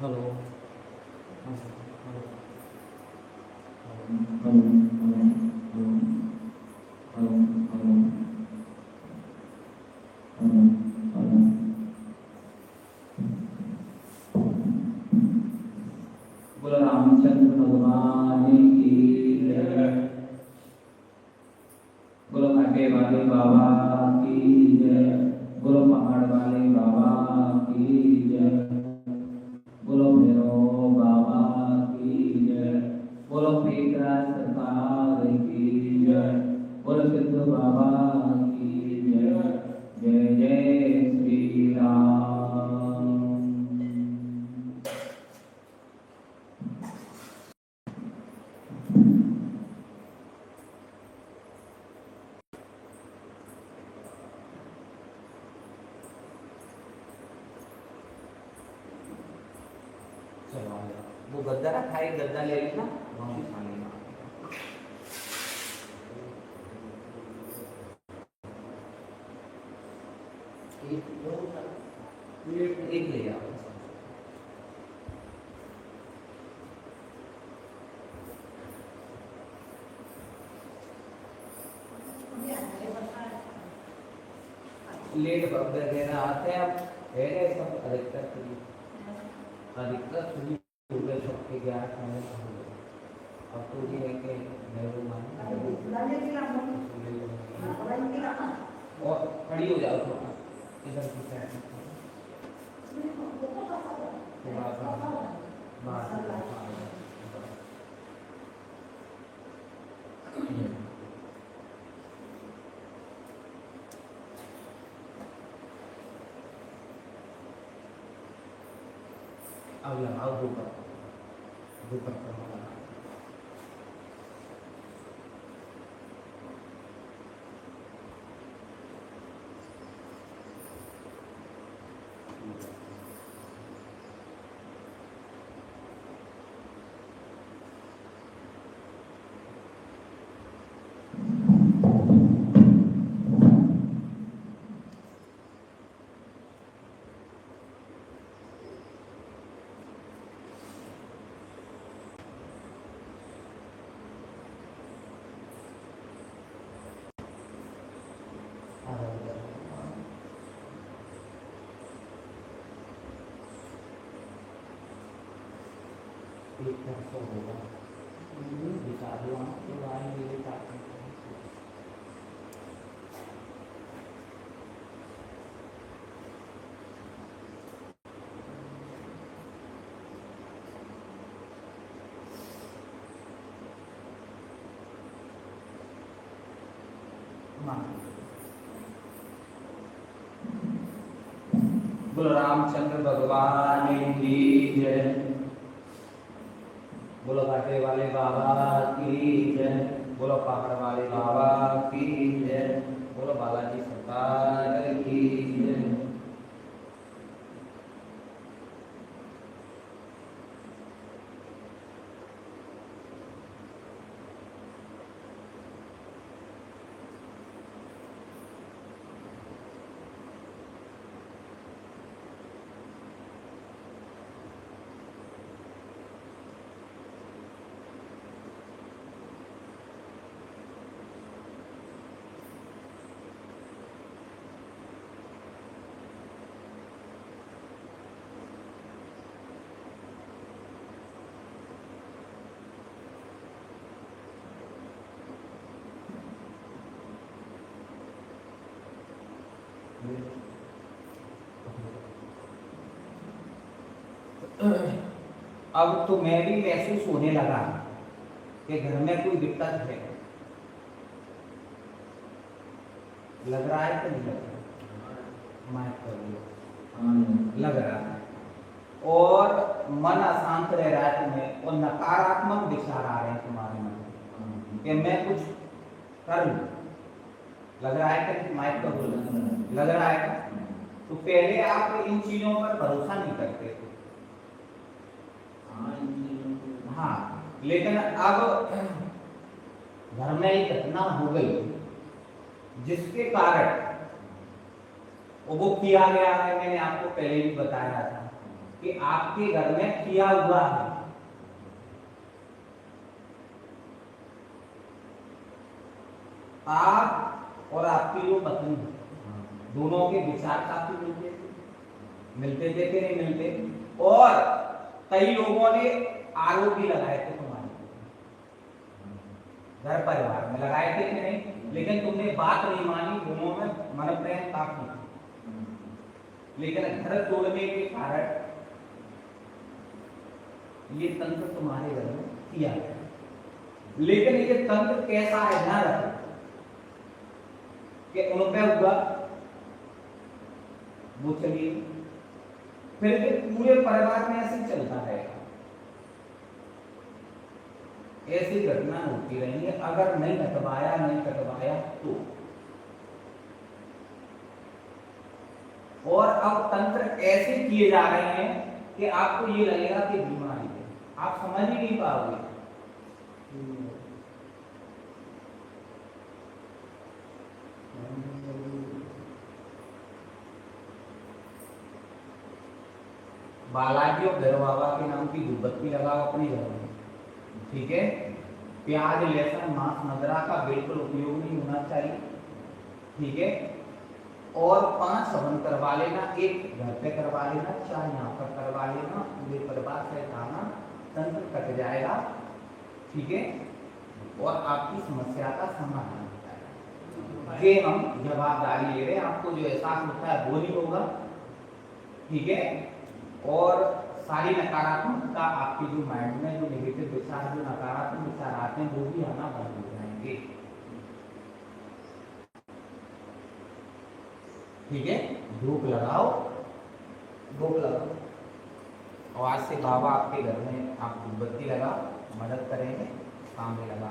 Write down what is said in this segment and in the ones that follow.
Hello बोलो रामचंद्र भगवान की जय। बोलो काटे वाले बाबा की जय। बोलो पहाड़ वाले बाबा की जय। बोलो भैरव बाबा की जय। बोलो पेटरा सरकार की जय। बोलो सिद्ध बाबा की जय। जय जय श्री राम। चलो आ जाओ। वो गद्दा रखा है, गद्दा ले लेना वहाँ बिछा लेना। एक ले जाओ। लेट वगैरह आते हैं अब है सब अधिकतर फ्री हो गए, सबके 11 मिनट हो गए। अब तो ये है कि और खड़ी हो जाओ थोड़ा इधर की साइड थोड़ा सा बाहर। अब लगाओ धूपर पर लगाओ। एक तरफ होगा दिखा दो आपके बारे में ये काटने बोलो रामचंद्र भगवान की जय। बोलो काटे वाले बाबा की जय। बोलो पहाड़ वाले बाबा की जय। बोलो बालाजी सरकार की जय। अब तो मैं भी महसूस होने लगा कि घर में कोई दिक्कत है। लग रहा है कि नहीं लग रहा? माइक कर लो। लग रहा है और मन अशांत रह रहा है तुम्हें और नकारात्मक विचार आ रहे हैं तुम्हारे मन में कि मैं कुछ कर लूं। लग रहा है कि माइक कर लो। लग रहा है तो पहले आप इन चीजों पर भरोसा नहीं करते थे। हाँ, लेकिन अब घर में एक घटना हो गई जिसके कारण वो किया गया है। मैंने आपको पहले भी बताया था कि आपके घर में किया हुआ है। आप और आपकी जो पत्नी दोनों के विचार काफी मिलते थे कि नहीं मिलते? और कई लोगों ने आरोप भी लगाए थे तुम्हारे घर परिवार में, लगाए थे कि नहीं? लेकिन तुमने बात नहीं मानी, दोनों में मन प्रेम काफी, लेकिन घर तोड़ने के कारण ये तंत्र तुम्हारे घर में किया गया। लेकिन ये तंत्र कैसा है ध्यान रखो कि उन पे हुआ वो चलिए, फिर भी पूरे परिवार में ऐसे चलता रहेगा, ऐसी घटना होती रहेंगी। अगर नहीं कटवाया तो। और अब तंत्र ऐसे किए जा रहे हैं कि आपको ये लगेगा कि बीमारी है, आप समझ ही नहीं पाओगे। बालाजी और भैरव बाबा के नाम की धूपबत्ती लगाओ अपने घर में, ठीक है? प्याज, लहसुन, मांस, मदिरा का बिल्कुल उपयोग नहीं होना चाहिए, ठीक है? और 5 हवन करवा लेना, एक घर पे करवा लेना, 4 यहाँ पर करवा लेना, पूरे परिवार से खाना, तंत्र कट जाएगा, ठीक है? और आपकी समस्या का समाधान हो जाएगा। ये हम जवाबदारी ले रहे हैं, आपको जो एहसास होता है वो नहीं होगा, ठीक है? और सारी नकारात्मकता आपकी जो माइंड में जो नेगेटिव विचार, जो नकारात्मक विचार आते हैं वो भी आना बंद हो जाएंगे, ठीक है? धूप लगाओ और आज से बाबा आपके घर में आप धूपबत्ती लगाओ, मदद करेंगे, काम में लगा,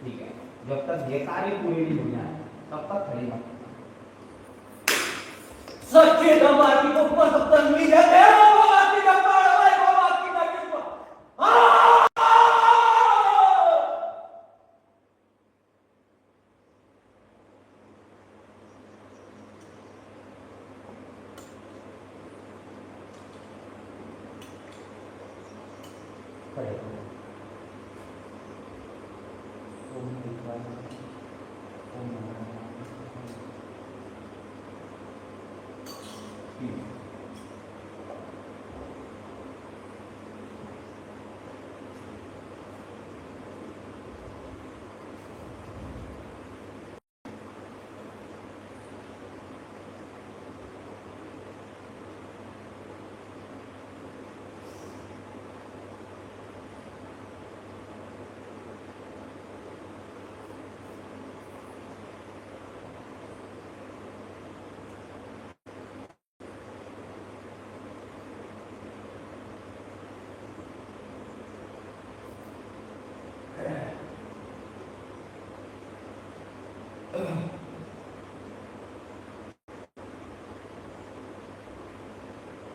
ठीक है? जब तक ये कार्य पूरे नहीं हो जाए तब तक खड़ी मत। सच्चे दरबार की ऊपर सब तनवीर है,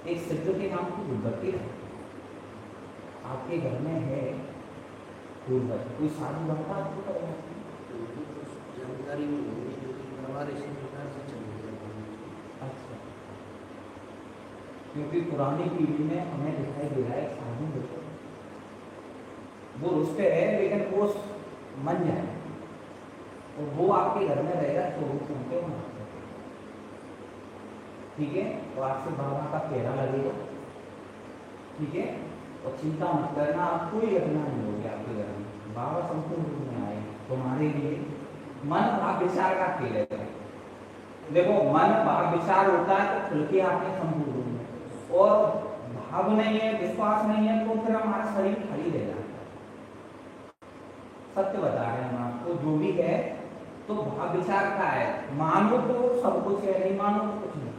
एक सिद्ध के नाम की धूपबत्ती है आपके घर में है, कोई शादी बनता आपको पता जानकारी हमारे इसी प्रकार से चली जाती। अच्छा, क्योंकि पुरानी पीढ़ी में हमें दिखाई दे रहा है शादी होते वो रुष्ट है, लेकिन वो मन जाए और वो आपके घर में रहेगा 24 घंटे वहां, ठीक है? तो आपसे बाबा का फेरा लगेगा, ठीक है? और चिंता मत करना, आप कोई घटना नहीं होगी आपके घर में, बाबा संपूर्ण रूप में आए तुम्हारे लिए। मन भाव विचार का खेल है, देखो मन भाव विचार होता है तो खुल के आपने संपूर्ण रूप में, और भाव नहीं है, विश्वास नहीं है तो फिर हमारा शरीर खाली रह जाता है। सत्य बता रहे हैं हम आपको, जो भी है तो भाव विचार का है, मानो तो सब कुछ है, नहीं मानो तो कुछ नहीं।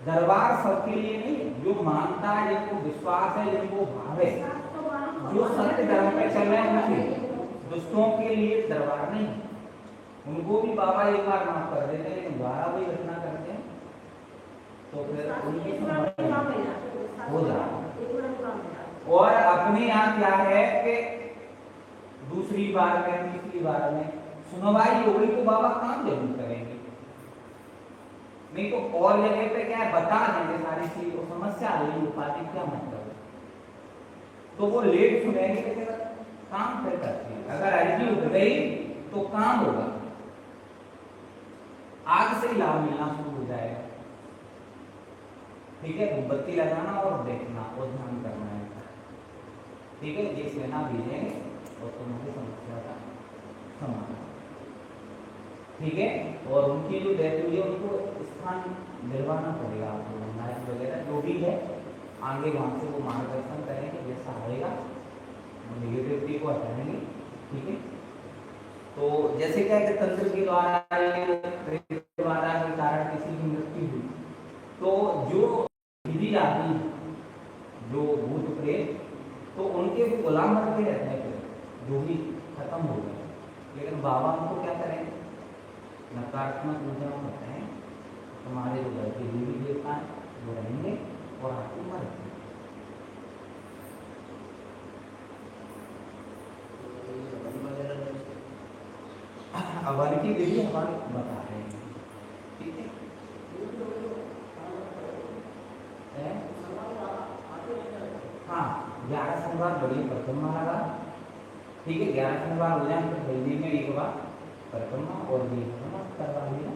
दरबार सबके लिए नहीं, जो मानता है, जिनको विश्वास है, जिनको भाव है, जो सत्य धर्म पे चल रहे हैं उनके, दुष्टों के लिए दरबार नहीं। उनको भी बाबा एक बार माफ कर देते हैं, लेकिन दोबारा वही घटना करते हैं तो फिर उनकी हो जाए। और अपने यहाँ क्या है कि दूसरी बार में, तीसरी बार में सुनवाई हो गई तो बाबा काम जरूर करेंगे, नहीं तो और जगह पे क्या है, बता देंगे सारी चीज, वो समझ समस्या हल नहीं हो पाती, क्या मतलब है? तो वो लेट सुनेगी तो फिर काम फिर करती है। अगर अर्जी उठ गई तो काम होगा, आग से ही लाभ मिलना शुरू हो जाएगा। ठीक है, मोमबत्ती लगाना और देखना और ध्यान करना है। ठीक है, ये सेना भेजेंगे और तुम्हारी समस्या का समाधान। ठीक है, और उनकी जो डेथ हुई है उनको स्थान दिलवाना पड़ेगा आपको, नाइट वगैरह जो भी है, आगे वहाँ से वो मार्गदर्शन करेंगे, जैसा आएगा नेगेटिविटी को हटाएंगे। ठीक है, तो जैसे क्या है कि तंत्र के द्वारा के कारण किसी की मृत्यु हुई तो जो विधि जाती है, जो भूत प्रेत, तो उनके गुलाम बनते रहते हैं, फिर जो भी खत्म हो गए। लेकिन बाबा उनको क्या करेंगे, नकारात्मक ऊर्जा होते हैं, तुम्हारे जो घर के देवी देवता हैं वो रहेंगे और आपको मर हवन की विधि हवन बता रहे हैं। ठीक है, हाँ 11 शनिवार बढ़िया परिक्रमा लगा। ठीक है, 11 शनिवार हो जाए तो महीने में एक बार परिक्रमा और ये करवा लिया।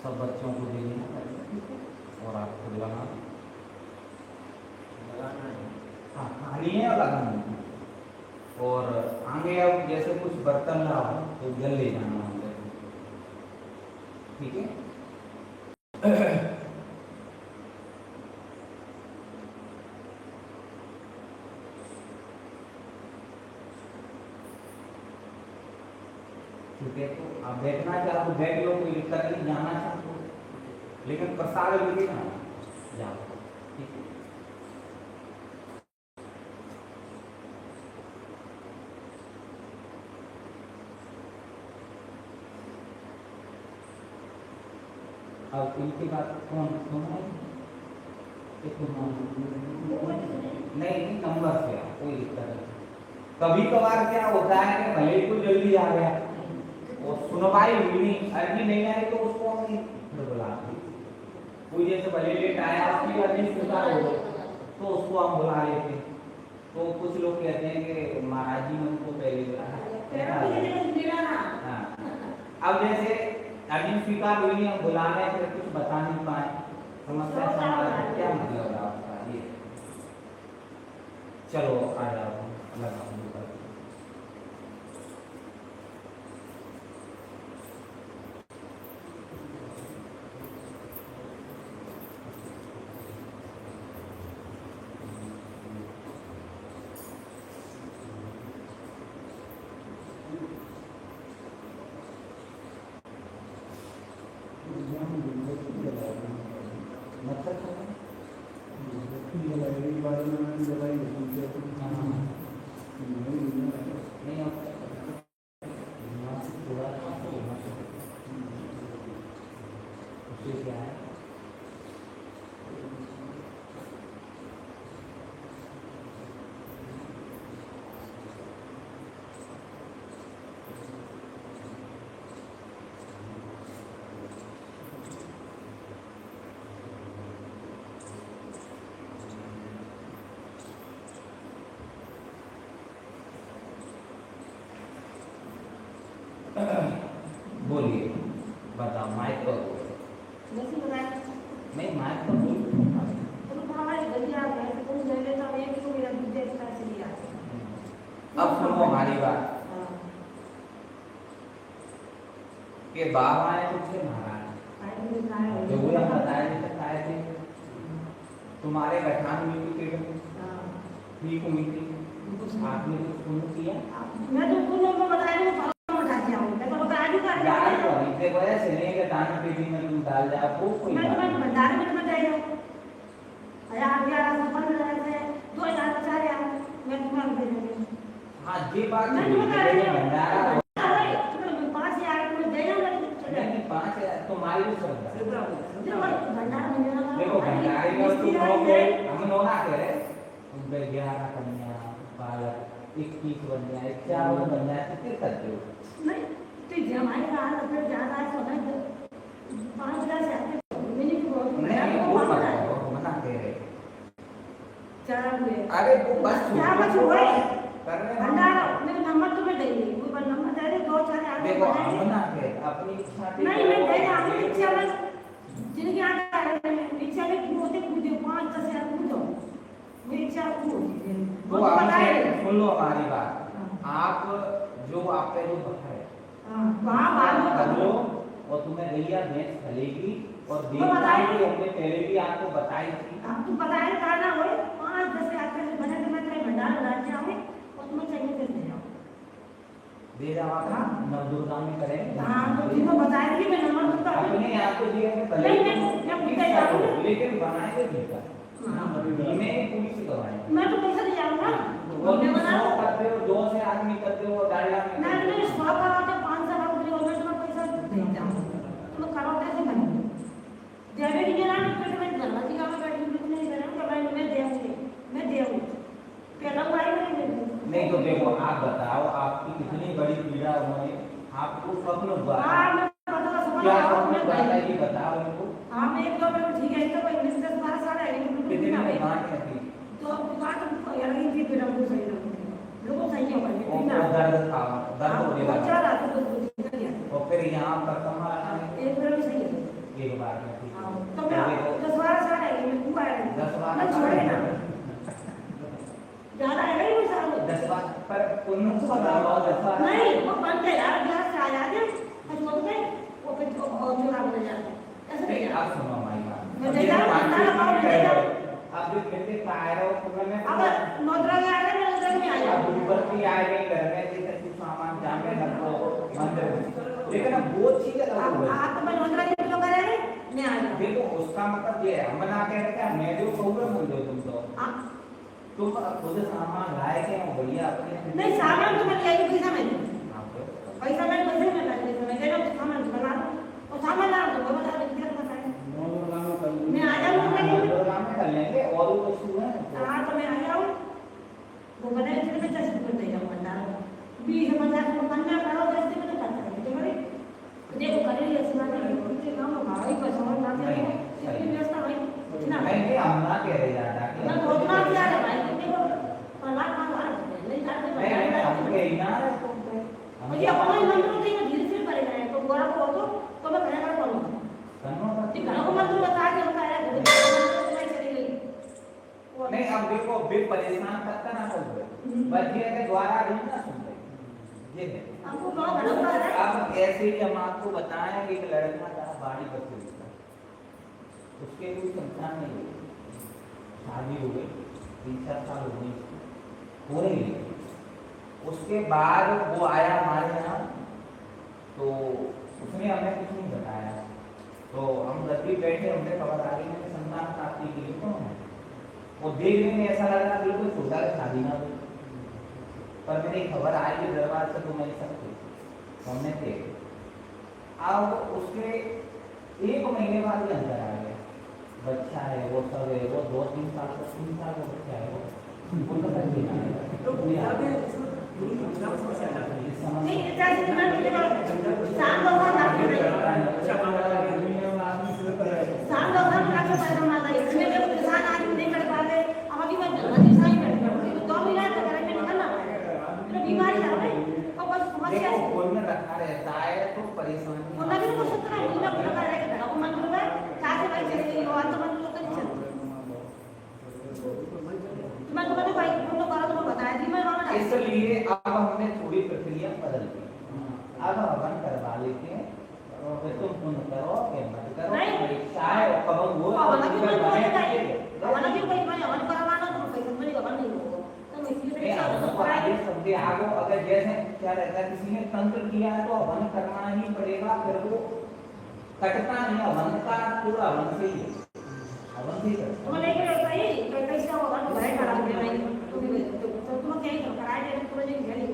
सब बच्चों को दे देना और आपको लगाना है। हाँ, खानी है और लगानी है। और आगे अब जैसे कुछ बर्तन ला हो तो जल ले जाना अंदर। ठीक है, ठीक है, तो आप बैठना चाहो बैठ लो, कोई दिक्कत नहीं, जाना चाहो लेकिन प्रसाद लेके जाओ। ठीक है, अब इनके बाद कौन सुना नहीं नंबर से कोई दिक्कत नहीं। कभी कभार क्या होता है कि भले ही कोई जल्दी आ गया और सुनवाई हुई नहीं, अर्जी नहीं आई तो उसको हम नहीं बुलाते। कोई जैसे भले लेट आया, उसकी अर्जी स्वीकार हो गई तो उसको हम बुला लेते। तो कुछ लोग कहते हैं कि महाराज जी ने उनको पहले बुलाया। हाँ, अब जैसे अर्जी स्वीकार हुई नहीं, हम बुला रहे हैं, फिर कुछ बता नहीं पाए, समस्या समाधान क्या मतलब है आपका ये? चलो आ जाओ, लगाओ। बोलिए, बताओ। माइक पर नहीं, माइक पर बोल। अब सुनो हमारी बात कि बाबा ने तुझसे महाराज जो भी हम बताए थे बताए थे, तुम्हारे गठान में भी पेड़ ठीक हुई थी, आपने तो सुन किया। मैं तो पूनों को बताया वजह से नहीं कि दाना पेटी में तुम डाल जाओ, वो कोई मैं तुम्हें भंडारे में बताया 1000 1100 1500 2000 4000 हाँ जी बात मैं है, तो बता रही हूँ भंडारा अरे तुम्हें 5000 में दे जाऊंगा नहीं 5,000 तुम्हारी भी सुन सिद्रा देखो भंडारा में देना देखो भंडारी में तुम लोग को हम लोग ना कह रहे तुम पे 11 कन्या बालक 21 बन जाए 51 बन जाए तो क्या करते हो नहीं तो जमाई का हाल फिर ज्यादा है तो मैं 5000 से आते मैंने भी बहुत नहीं वो मना कह रहे चारा हुए अरे वो बस क्या बच हुए करने भंडारा मेरे नंबर तुम्हें देंगे कोई नंबर दे दे 2-4 आदमी देखो हम बनाएंगे ना कह अपनी इच्छा से नहीं मैं दे दूंगा इच्छा में जिनकी आगे आ रहे हैं इच्छा में कूदे कूदे 5-10 हजार कूदो मेरी इच्छा कूद वो हमसे सुन लो हमारी बात आप जो आप पे जो बता है हां वहां बात मत कर लो करो और तुम्हें गैया भैंस फलेगी और वो देवता बताएं। की हमने पहले भी आपको बताई थी अब तू बताए करना हो 5-10 हजार के बने तो मैं तेरे भंडार ला के आऊं और तुम्हें चाहिए तो दे जाओ दे जाओ आप नवदुर्गा में करेंगे हां तो तुमको बताया कि मैं नंबर दूंगा अपने आप को दिए हैं भले नहीं मैं पूछे जाऊंगा लेकिन बनाएंगे भीतर में पुलिस से करवाएंगे मैं तो पैसा दे जाऊंगा वो तुम 100 करते हो 2 से आदमी करते हो 2.5 लाख में मैं करते हो। तो 100 कराते 500 रुपए और मैं तुम्हें पैसा दे जाऊंगा तुम करो कैसे बनेंगे देवे की जरा पेट में धरना जी का मैं बैठी हूं नहीं कर रहा हूं मैं देऊंगी पहला वाई नहीं तो देखो आप बताओ आपकी कितनी बड़ी पीड़ा उन्होंने आपको स्वप्न हां बताया मैं बता सकता क्या हूं स्वप्न मैं बताया ये बताओ इनको हां मैं एक दो मिनट ठीक है तो कोई मिस 12 साल है कितने में बात है तो बात हमको यार ये फिर हमको सही लोगों सही होगा और दर्द था दर्द होने लगा चला तो और फिर यहाँ पर कमाना एक बार भी सही है एक बार में ठीक है तो मैं 10-12 साल है मैं हुआ है 10-12 मैं छोड़े ना ज्यादा है नहीं साल 10 पर पुण्य को बताओ 10 नहीं वो बंद है यार घर से आ जाते आज बोल के वो फिर और जोड़ा बन जाता ऐसे नहीं नहीं आप सुनो हमारी बात मैं दे जाऊं भंडारा पाओ दे जाऊं आप जो कहते काय रहो तुम्हें मैं अब नोदरा में आ रहे हैं नोदरा में आ आप जाओ ऊपर भी आए गए घर में जैसे कुछ सामान जामे रखो मंदिर में लेकिन अब वो चीज अलग हो आप तो मैं नोदरा में क्यों कर रहे हैं मैं आ जाऊं देखो उसका मतलब ये है हम ना कह रहे हैं मैं जो कहूँगा बोल दो तुम तो तुम खुद सामान लाए के हो बढ़िया अपने नहीं सामान तो मैं ले आई पैसा मैं आपको पैसा मैं पैसे में कर देता मैं दे रहा हूं सामान बना दो और सामान ला दो बता दो कितना बताएं मैं आ जाऊं तो मैं प्रोग्राम में कर लेंगे और वो वस्तु है हां तो मैं आ जाऊं वो बनाए थे मैं 10 रुपए दे जाऊं भंडारा 20-50 रुपए बनना करो 10 रुपए तो करता है तो मेरे देखो करेंगे ऐसे ना करेंगे काम होगा भाई पैसा और ना दे इतनी व्यवस्था भाई इतना नहीं हम ना कह रहे ज्यादा कि मैं बहुत ना किया है भाई देखो पर लाख मांग रहा है नहीं जाते नहीं हम भाई कह ना रहे तुम पे मुझे अपना ही मंत्र होते हैं धीरे धीरे पड़ेगा है तो गोरा को तो मैं कहना करूंगा कि घरों को मंत्र बता के बताया तो मैं चली गई नहीं अब देखो बिल परेशान करता ना हो बस ये के द्वारा नहीं ना सुनते ये है आपको बहुत बड़ा बता रहा है अब ऐसे ही हम आपको बताएं कि एक लड़का था बाड़ी बच्चे का उसके कोई संतान नहीं हुई शादी हो गई 3-4 साल हो गई हो रही है उसके बाद वो आया हमारे यहाँ तो उसने हमें कुछ नहीं बताया तो हम जब भी बैठे हमने खबर आ गई कि संतान प्राप्ति के लिए कौन है वो देखने में ऐसा लग रहा बिल्कुल छोटा सा शादी ना हुई पर मेरी खबर आई कि दरबार से तो मेरी सब कुछ हमने थे अब उसके 1 महीने बाद ही अंदर आ गया बच्चा है वो सब है वो 2-3 साल का 3 साल का बच्चा है वो उनका तक नहीं आएगा तो बिहार में इसमें पूरी पंजाब समस्या है नहीं इतना से मैं शाम लोग ना शाम लोग ना का पैसा माता है इसमें जब किसान आदमी नहीं कर पाते अब अभी मैं नदी साई बैठ गया 2 महीना तक घर में निकलना है बीमारी आ गई और बस समस्या देखो कोई में रखा रहता है तो परेशानी वो लगे को सत्रह महीना पूरा कर रहे हैं वो मंत्र में कैसे भाई चले गई वो अंत मंत्र तो नहीं चलता मैं तो कहता भाई तुम लोग करो तो बताया थी मैं वहां इसलिए अब हमने थोड़ी प्रक्रिया बदल दी अब हवन करवा लेते हैं और फिर तुम पुण्य करो या मत करो परीक्षाएं और कब वो हवन की कोई बोलेगा हवन की कोई मैं हवन करवाना तो पैसा मेरी हवन नहीं होगा तो मैं इसलिए नहीं हवन को आगे शब्द आगो अगर जैसे क्या रहता है किसी ने तंत्र किया है तो हवन करना ही पड़ेगा फिर वो कटता नहीं हवन का पूरा हवन से ही हवन से ही करता तो मैं लेके रहता ही पैसा होगा तो घर खड़ा हो गया मैं तो तुम क्या ही कराए दे तुम्हें नहीं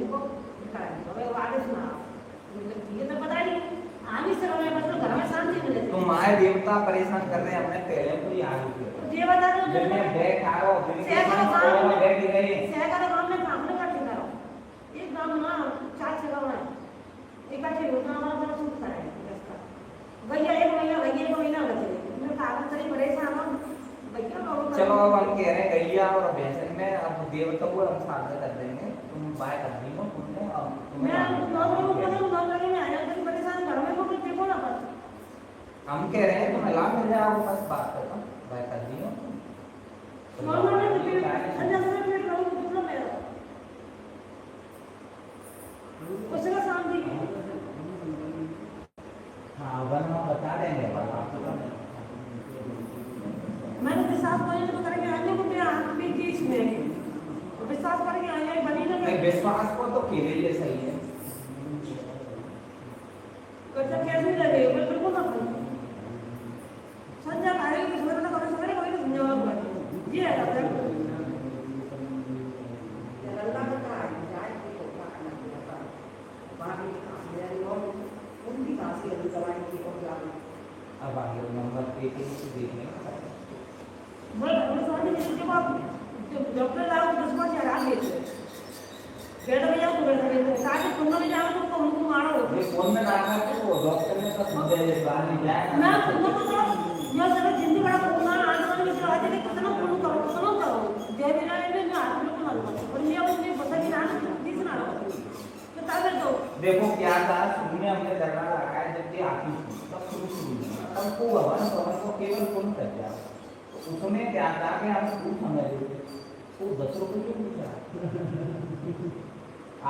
परेशान कर रहे हैं अपने पहले को ही आगे किया ये बता दो जब मैं बैग आ रहा हूँ फिर शहर का मैं काम बैग ले गए शहर का काम में काम नहीं करते करो एक काम ना 4 जगह है इकट्ठे होना हमारा बड़ा सुख है इसका भैया एक महीना बचे मैं कागज से परेशान हूं भैया चलो अब हम कह रहे हैं गैया और भैंसन में अब देवता को हम साझा कर देंगे तुम बाय कर दी हो तुमने अब मैं नॉन लगे में आया तो परेशान घर में को देखो ना बस हम कह रहे हैं तुम ला मिल जाओ बस बात करता बाय कर दी हो नॉन में फिर अंदर से फिर लोग कितना मेरा उसका शांति हाँ वरना बता देंगे पर आप मैंने विश्वास करके आने को मेरा हाथ में केस में विश्वास करके आया बनी ना नहीं विश्वास को तो के लिए सही है कच्चा कैसे लगे बिल्कुल ना संजय भाई की सुबह ना कभी सवेरे कोई नहीं जवाब ये है डॉक्टर अल्लाह का जाए को का बाकी मेरे लोग उनकी कासी है दवाई की को जाना अब आगे नंबर 1 से देखने बोल सामने के बाद डॉक्टर लाओ तो उसको चढ़ा देते बेड में जाओ तो बेड में साथ तुम लोग जाओ तो उनको मारो ये फोन में डालना तो डॉक्टर ने सब समझा ये बाहर नहीं जाए ना तुमको तो ये सब जिंदगी बड़ा कोना आंदोलन में चला दे कितना फोन करो जय बिना ने ना आप लोग मालूम और ये उसने बता कि ना दिस ना तो ताबे तो देखो क्या था सुनने हमने दरबार लगाया जब ये आती थी तब शुरू तब को भवन भवन को केवल फोन कर दिया उसमें क्या था कि हम खूब समझ रहे थे वो 10 रुपए क्यों पूछा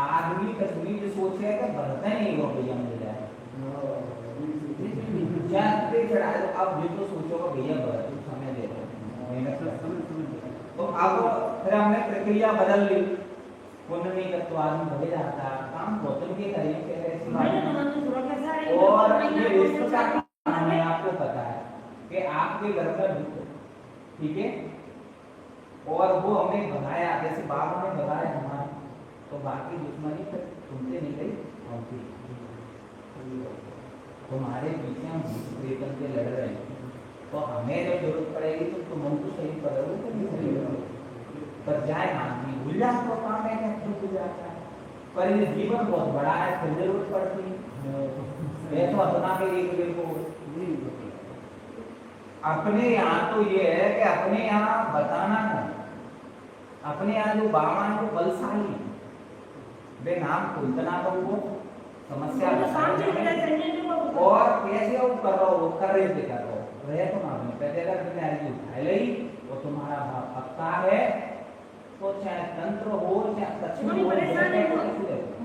आदमी तस्वीर जो सोच रहा है कि बढ़ता ही नहीं वो भैया मिल जाए जानते चढ़ा अब ये तो सोचोगे भैया बढ़ समय दे रहे मेहनत कर तो अब फिर हमने प्रक्रिया बदल ली पुण्य नहीं कर तो आदमी बढ़ जाता काम गौतम के करेंगे ऐसी बात और ये रिश्ता हमें आपको पता है कि आपके घर में ठीक है और वो हमने भगाया जैसे बाबा ने भगाया हमारे तो बाकी दुश्मनी फिर तुमसे नहीं गई हमसे तुम्हारे पीछे हम प्रेतन से लड़ रहे हैं तो हमें जब जरूरत पड़ेगी तो तुम हमको सही करोगे तो नहीं सही करोगे पर जाए आदमी भूल जाए तो काम है क्या भूल जाता है पर ये जीवन बहुत बड़ा है फिर जरूरत पड़ती है ये तो अपना के एक को अपने यहाँ तो ये है कि अपने यहाँ बताना नहीं अपने यहाँ जो बाबा को बलशाली बे नाम कुलतना का वो समस्या और कैसे वो कर रहा हो वो कर रहे थे कर रहा हो रहे तो नाम पहले अगर तुमने आज उठाए ली वो तुम्हारा पक्का है तो चाहे तंत्र हो चाहे कच्ची हो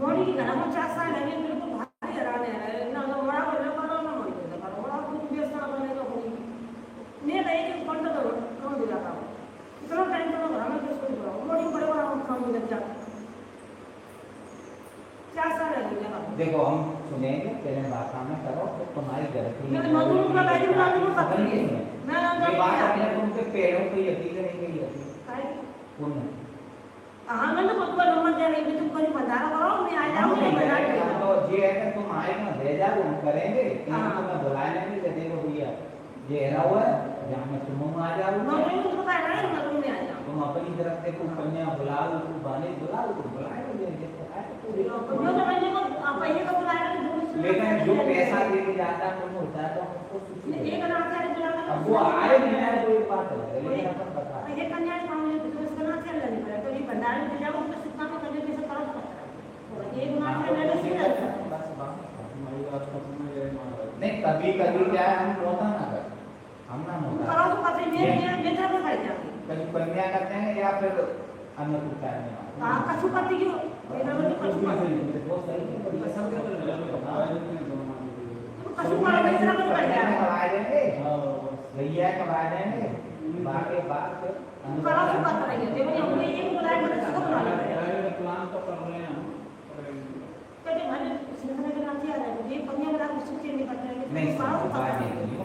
मोड़ी की घना 50 साल लगे मेरे को भारी हैरान है ना तो बड़ा कर लो करो ना मोड़ी तो करो बड़ा कुछ व्यस्त ना बने तो होगी मैं कहीं के कौन तो कौन दिला था इतना टाइम तो घर में कुछ करो मोड़ी बड़े बड़ा काम हो जाता 4 साल लगे देखो हम सुनेंगे पहले बात हमें करो तो तुम्हारी गलती मैं मजदूर का बैठ में मजदूर पकड़ के मैं ये बात अपने तुमके पेड़ों पे यकीन नहीं गई है काय पुण्य हां मैंने खुद को नंबर दे रही तुम कोई बंधारा करो मैं आ जाऊंगी बता तो ये है कि तुम आए ना दे जा हम करेंगे कि हम तुम्हें बुलाने नहीं दे देंगे भैया ये है हुआ जहां में तुम आ जाओ मैं तुमको बता रहा हूं मैं में आ जाऊं तुम अपनी तरफ से कोई कन्या बुलाओ कोई बाने बुलाओ तुम बुलाएंगे जैसे है तो मैं तो पहले को पहले को बुलाया लेकिन जो पैसा लेके जाता है तुम होता है तो हमको एक ना चाहे बुलाना अब वो आए नहीं आए तो एक बात है लेकिन अपन बता ये कन्या काम में तो उसका ना चल रही है तो ये भंडार में जाओ तो कितना में करने कैसे करो तो ये ना चल रही है बस हमारी बात खत्म हो जाए नहीं कभी कभी क्या है हम रोता ना कर हम ना होता करो तो पता ये तरफ से जाएगी कभी कन्या करते हैं या फिर अन्य कुछ करने हां कछु पति क्यों ये ना तो कछु पति वो सही है पर सब के कछु वाला दूसरा को कर दिया करवा देंगे भैया करवा देंगे बाकी बात फिर करो तो पता नहीं है देखो हमने ये बुलाया मैंने सब बुला लिया प्लान तो कर रहे हैं हम कहते मैंने सिंगल के नाम से आ रहा है ये कन्या वाला कुछ चीज नहीं करते हैं नहीं करो तो बात पता नहीं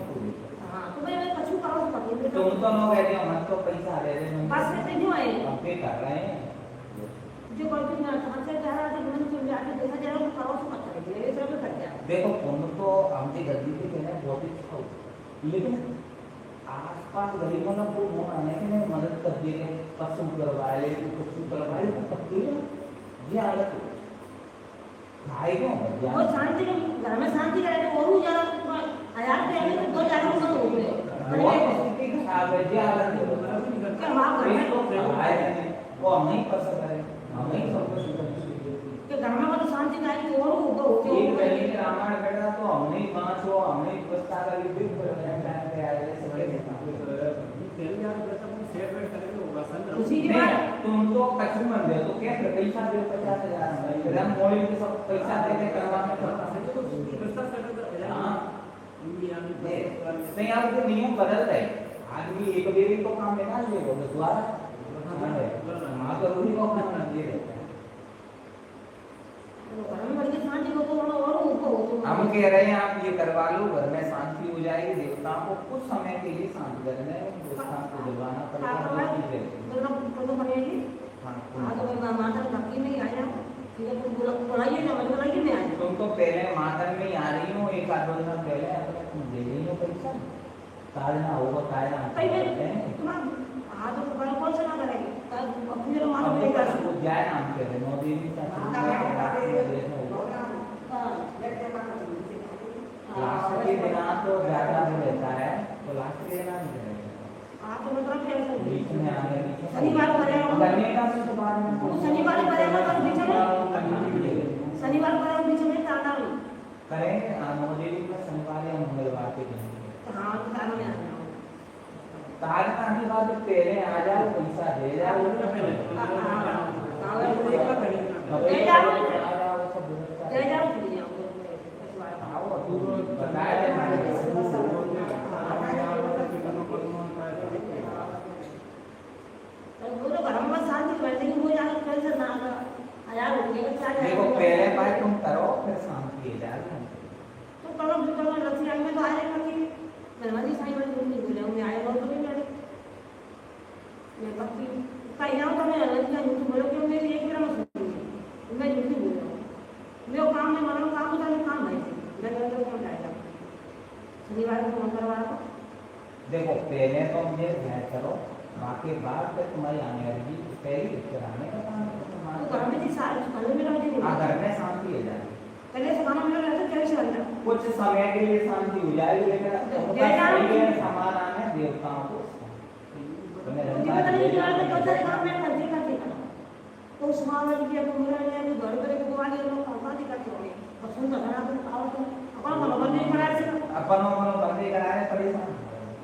हां तो मैं कछु करो तो पता नहीं तुम तो लोग ऐसे हम तो पैसा दे रहे हैं बस से क्यों है हम पे कर रहे हैं जो कोई भी ना समझ जा रहा है मैंने तो जाके देखा जा रहा है करो तो पता नहीं ये सब कर दिया देखो तुम तो हमसे गलती से कहना बहुत ही अच्छा लेकिन आसपास गरीबों ने को वो आने के लिए मदद कर दी है, पशु करवाए तो तब तो ये हालत है। भाई को वो शांति के घर में शांति करे तो और ज्यादा 1000 रुपए आए तो 2000 रुपए हो गए वो स्थिति खराब है, ये हालत है। क्या वहां घर में वो हम नहीं कर सकते, हम नहीं सब कुछ कि घर में तो शांति का है और ऊपर होते एक पहले के रामायण बेटा तो हम नहीं पांच हो, हम नहीं व्यवस्था करी फिर टाइम पे आए ऐसे बड़े उसी के बाद तुम तो कछु मन दे तो क्या पैसा दे 50,000 फिर हम मोड़ी के सब पैसा दे के करवा में करता है नहीं आप के नियम बदल रहे आदमी एक बेरी को काम लेना ले लो दोबारा हां तो वही को काम दे देते हैं। घर में बड़ी शांति को तो और ऊपर होते हम कह रहे हैं आप ये करवा लो, घर में शांति हो जाएगी, देवताओं को कुछ समय के लिए शांत करने देवताओं को दिलवाना पड़ेगा। तो बनेगी हां तो मैं माता भक्ति में ही आया ठीक है तुम बुलाइए ना मैं बुलाइए मैं आया तुम तो पहले मातन में ही आ रही हो, एक आध दिन पहले अपने तुम दे रही हो पैसा ताड़ना होगा ताड़ना तुम्हारा हाथ तो कौन सा ना करेगी अपने माता में कर वो जाए नाम के रहे नौ देवी का लास्ट के दिन तो ज्यादा हो रहता है तो लास्ट के दिन नहीं रहेगा आप तो मतलब कैसे बीच में आने शनिवार पड़ेगा करने का तो बाद में शनिवार पड़ेगा तो बीच में शनिवार पड़ेगा बीच में ताना करेंगे नौ देवी का शनिवार या मंगलवार के दिन हां तो ताना में आना तार आने बाद पहले आ जाओ पैसा दे जाओ दे जाओ सब दे जाओ आओ तू बताया देना तो घर में शांति बैठे कि वो यार कैसे ना यार हो गया क्या देखो पहले बार तुम करो फिर शांति हो जाएगी तो करो लक्ष्मी आई में तो आए कि नर्मदी साईं वाली नहीं बोले मैं आए और तो नहीं आए मैं बाकी कहीं ना तो मैं अलग का झूठ बोलो क्यों मेरी एक मेरा मत मैं झूठ नहीं बोल रहा हूं मैं वो काम में मानो काम होता है काम भाई मैं अंदर क्यों जाएगा शनिवार को फोन करवा रहा देखो पहले तो ये ध्यान करो बाकी बात पे तुम्हारी आने वाली पहली पिक्चर आने का काम है तो घर में थी सारे घर में रह नहीं घर में शांति हो जाएगी पहले से खाना मिला रहता कैसे रहता कुछ समय के लिए शांति हो जाएगी लेकिन समान आने देवताओं को तो उस मामले की अब मेरा ये घर पर एक वाले लोग काम दिखा के होंगे और सुन तो खराब आओ तो अपन को बंद नहीं करा से अपन बंदे करा रहे परेशान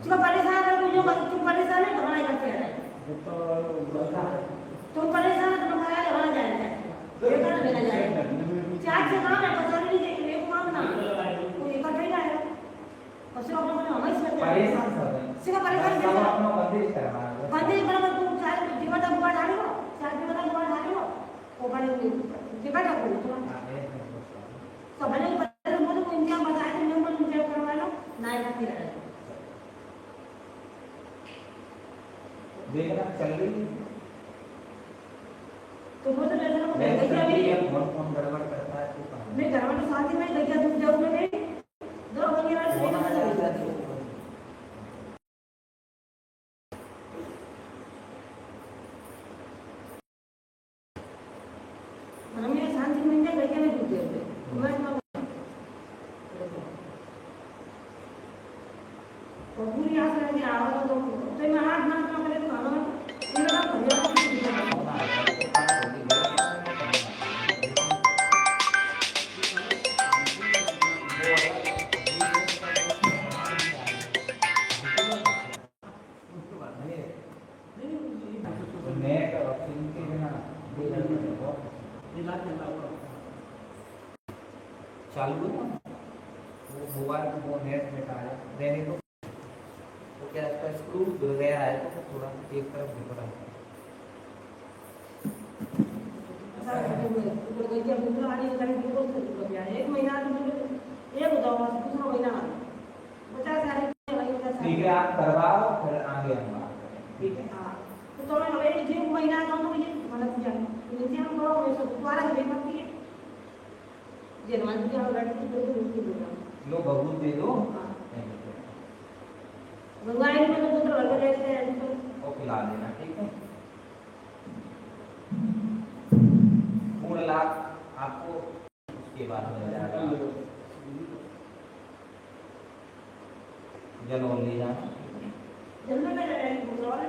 जो परेशान है जो तुम परेशान है घबरा करते रहे तुम परेशान है तो तुम्हारा घबरा जाएगा ये कर लेना जाएगा चार से काम है पता नहीं देख एक काम ना कोई इकट्ठा ही आएगा और सिर्फ अपन हमें से परेशान सब है सिर्फ परेशान सब अपना बंदे करवा बंदे बराबर तुम चार जीवन बुआ डाली हो चार जीवन बुआ डाली हो वो बड़े जीवन का बोल तो भले पहले मुझे को इंडिया बताया तो मैं बोल मुझे करवा लो ना ही नहीं रहा देखना चल रही तो वो तो जैसे लोग मैं देखिए अभी कौन गड़बड़ करता है तू कहां मैं घर में शादी में देखिए तुम जाओ में दो वगैरह से हमें शांति मिल जाए देखिए मैं दूध दे मैं और पूरी आस रहेगी आवाज तो मैं हाथ ना करे तो खाना मेरा भैया चालू है वो मोबाइल वो नेट में डाला देने को तो क्या इसका स्क्रू गिर गया है तो थोड़ा एक तरफ झुक रहा है एक महीना एक दूसरा महीना 50,000 ठीक है आप करवाओ फिर आगे हम बात करें ठीक है तो मैं हमें जो महीना का तो मुझे मतलब पूछा नीचे हम करो मैं सब दोबारा से बेमती है जे मान के हम लड़की को तो बोल रहा लो बबूल दे दो भगवान को तो पुत्र भर के देते हैं तो वो खिला देना, ठीक है। पूर्ण लाभ आपको उसके बाद मिल जाएगा। जल ले जाना, जन्म में रहने और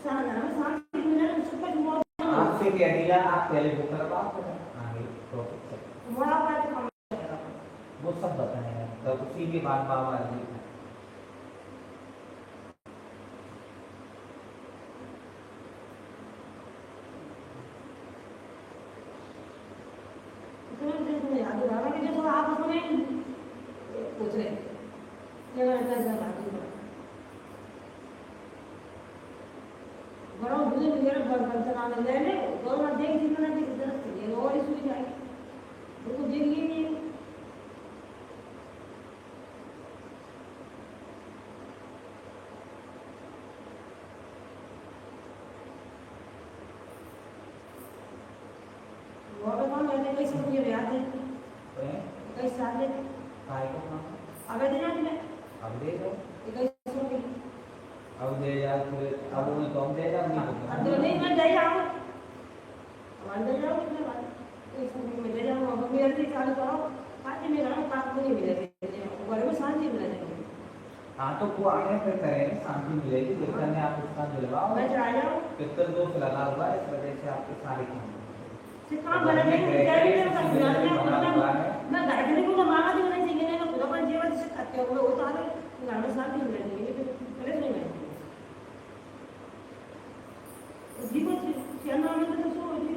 शांति मिलने सुख मौत आपसे कह दिया आप पहले वो करवा आगे तो बड़ा बात काम वो सब बताएंगे, तो उसी के बाद बाबा जी याद रहा कि जो आप उसमें पूछ रहे क्या करना चाहते हैं बड़ा बुझे मेरे घर चलाने लेने दो ना देख जितना की जरूरत है और ही सुई जाए उनको देखिए नहीं वो तो कौन है कैसे मुझे याद है कैसे साथ में काय को ना अब देना कि अब दे दो, कैसे होगी अब दे जाओ, फिर अब वो तो हम दे जाओ अब तो नहीं मैं दे जाऊं अब अंदर जाओ कितने बार कैसे मैं दे जाऊं अब मेरे से चालू करो पार्टी में रहो काम को नहीं मिलेगा घर में शांति मिलेगी। हाँ तो वो आगे फिर करेंगे, शांति मिलेगी। कीर्तन में आप उसका दिलवाओ, मैं चला जाऊं कीर्तन दोष लगा हुआ है, इस वजह से आपके सारे काम काम बना नहीं मैं घर के लिए माना भी नहीं चाहिए ना खुदा पर जीवन से करते हो वो तो आगे घर में शांति मिल जाएगी लेकिन पहले नहीं मिलेगी जीवन से नाम में तो सो होती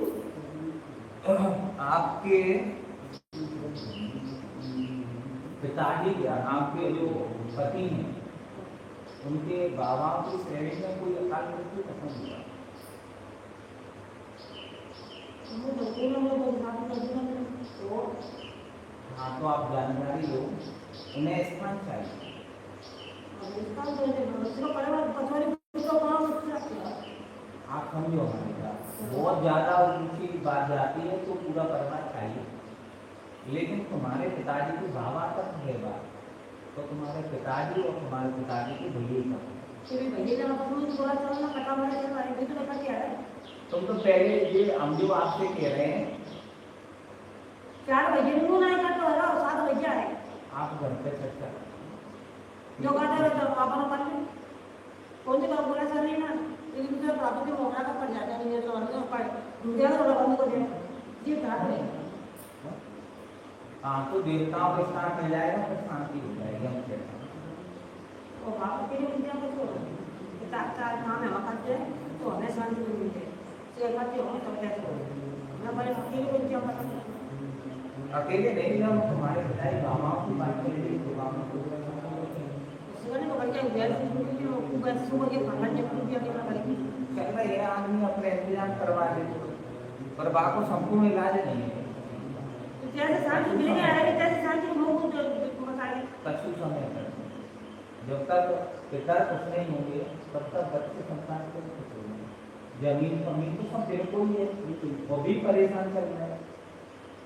आपके पिताजी या आपके जो पति हैं उनके बाबा की श्रेणी में कोई अकाल मृत्यु खत्म हुआ? हाँ तो आप जानकारी लो, उन्हें स्थान चाहिए। आप समझो हमारी बात, बहुत ज्यादा ऊंची बात जाती है तो पूरा परिवार चाहिए, लेकिन तुम्हारे पिताजी की बाबा तक है बात, तो तुम्हारे पिताजी और तुम्हारे पिताजी की भैया तक। तुम तो पहले ये हम जो आपसे कह रहे हैं 4 बजे को नहीं करते हो 7 बजे आए आप घर पे चर्चा जो कहते रहते हो आप कर ले कौन से काम बोला सर नहीं ना लेकिन मुझे प्राप्त के मौका का पड़ जाता नहीं है तो और पर मुझे थोड़ा बंद को दे जी बात है। हाँ तो देवताओं के स्थान मिल जाएगा, फिर शांति हो जाएगी। हम कहते हैं और बाप के लिए मुझे कुछ हो चार काम है वक्त है तो हमें शांति मिल जाए से करते हो तो कैसे हो मैं बड़े अकेले को क्या पता अकेले नहीं, हम तुम्हारे पिताजी बाबाओं की बात कर रहे हैं, बाबाओं को उसने को बढ़िया गैर की ऊपर सुबह के भगवान ने पूजा के करेगी चल रहा है आदमी अपने इंतजाम करवा दे, पर बा को संपूर्ण इलाज नहीं है। तो जैसे शांति मिलेगी आ रही जैसे शांति लोगों को बताएंगे कछु समय तक जब तक पिता कुछ नहीं होंगे तब तक बच्चे संतान को कुछ होंगे। जमीन जमीन तो सब बिल्कुल ही है, वो भी परेशान चल रहे हैं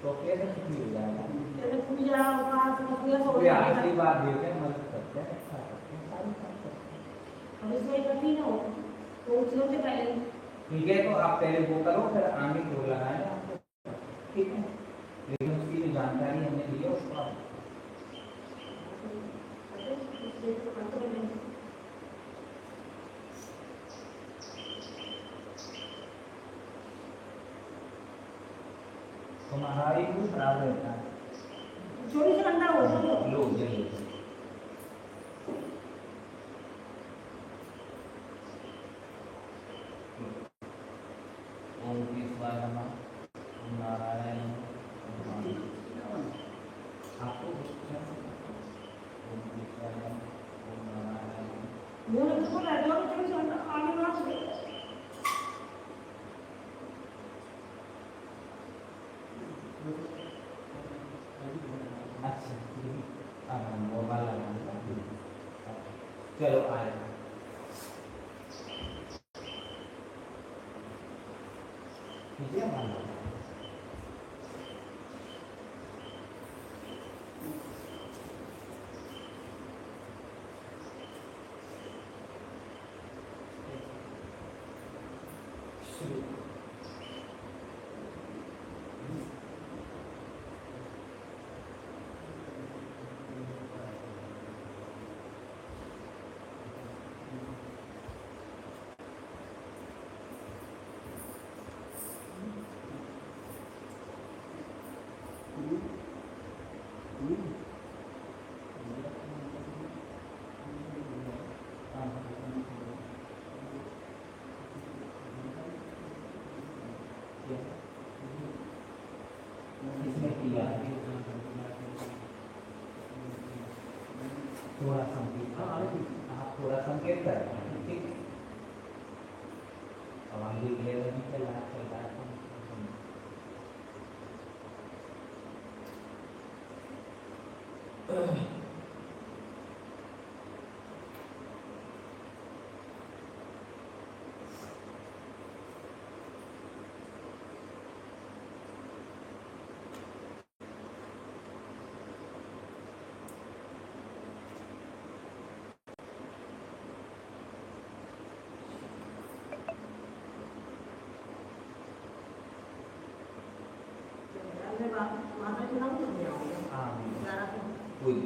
तो कैसे सुखी हो जाएगा। जैसे पूजा उपास पूजा सब वे आशीर्वाद देते हैं, मदद करते हैं, अच्छा करते हैं, सारी काम करते हैं। हम इसमें इकट्ठी ना हो तो उससे से पहले ठीक है, तो आप पहले वो करो, फिर आगे जोर लगाएं आपको, ठीक है। लेकिन उसकी जो जानकारी हमने दी है उसको आप तुम्हारा ही कुछ खराब रहता है। चोरी से अंडा हो तो लो जल्दी ओम केशवाय नमः, ओम नारायण आपको ओम केशवाय नमः, ओम नारायण वो तो बोला जो चोरी से अंडा आगे ना हो अच्छा अब हम मोबाइल लगाएंगे। चलो आए ठीक है मान इसमें किया थोड़ा संकेत, आप थोड़ा संकेत कर रहे हैं, ठीक है। अब हम देख ले रहे हैं चल रहा है माता के नाम से दिया होगा हाँ ग्यारह को कोई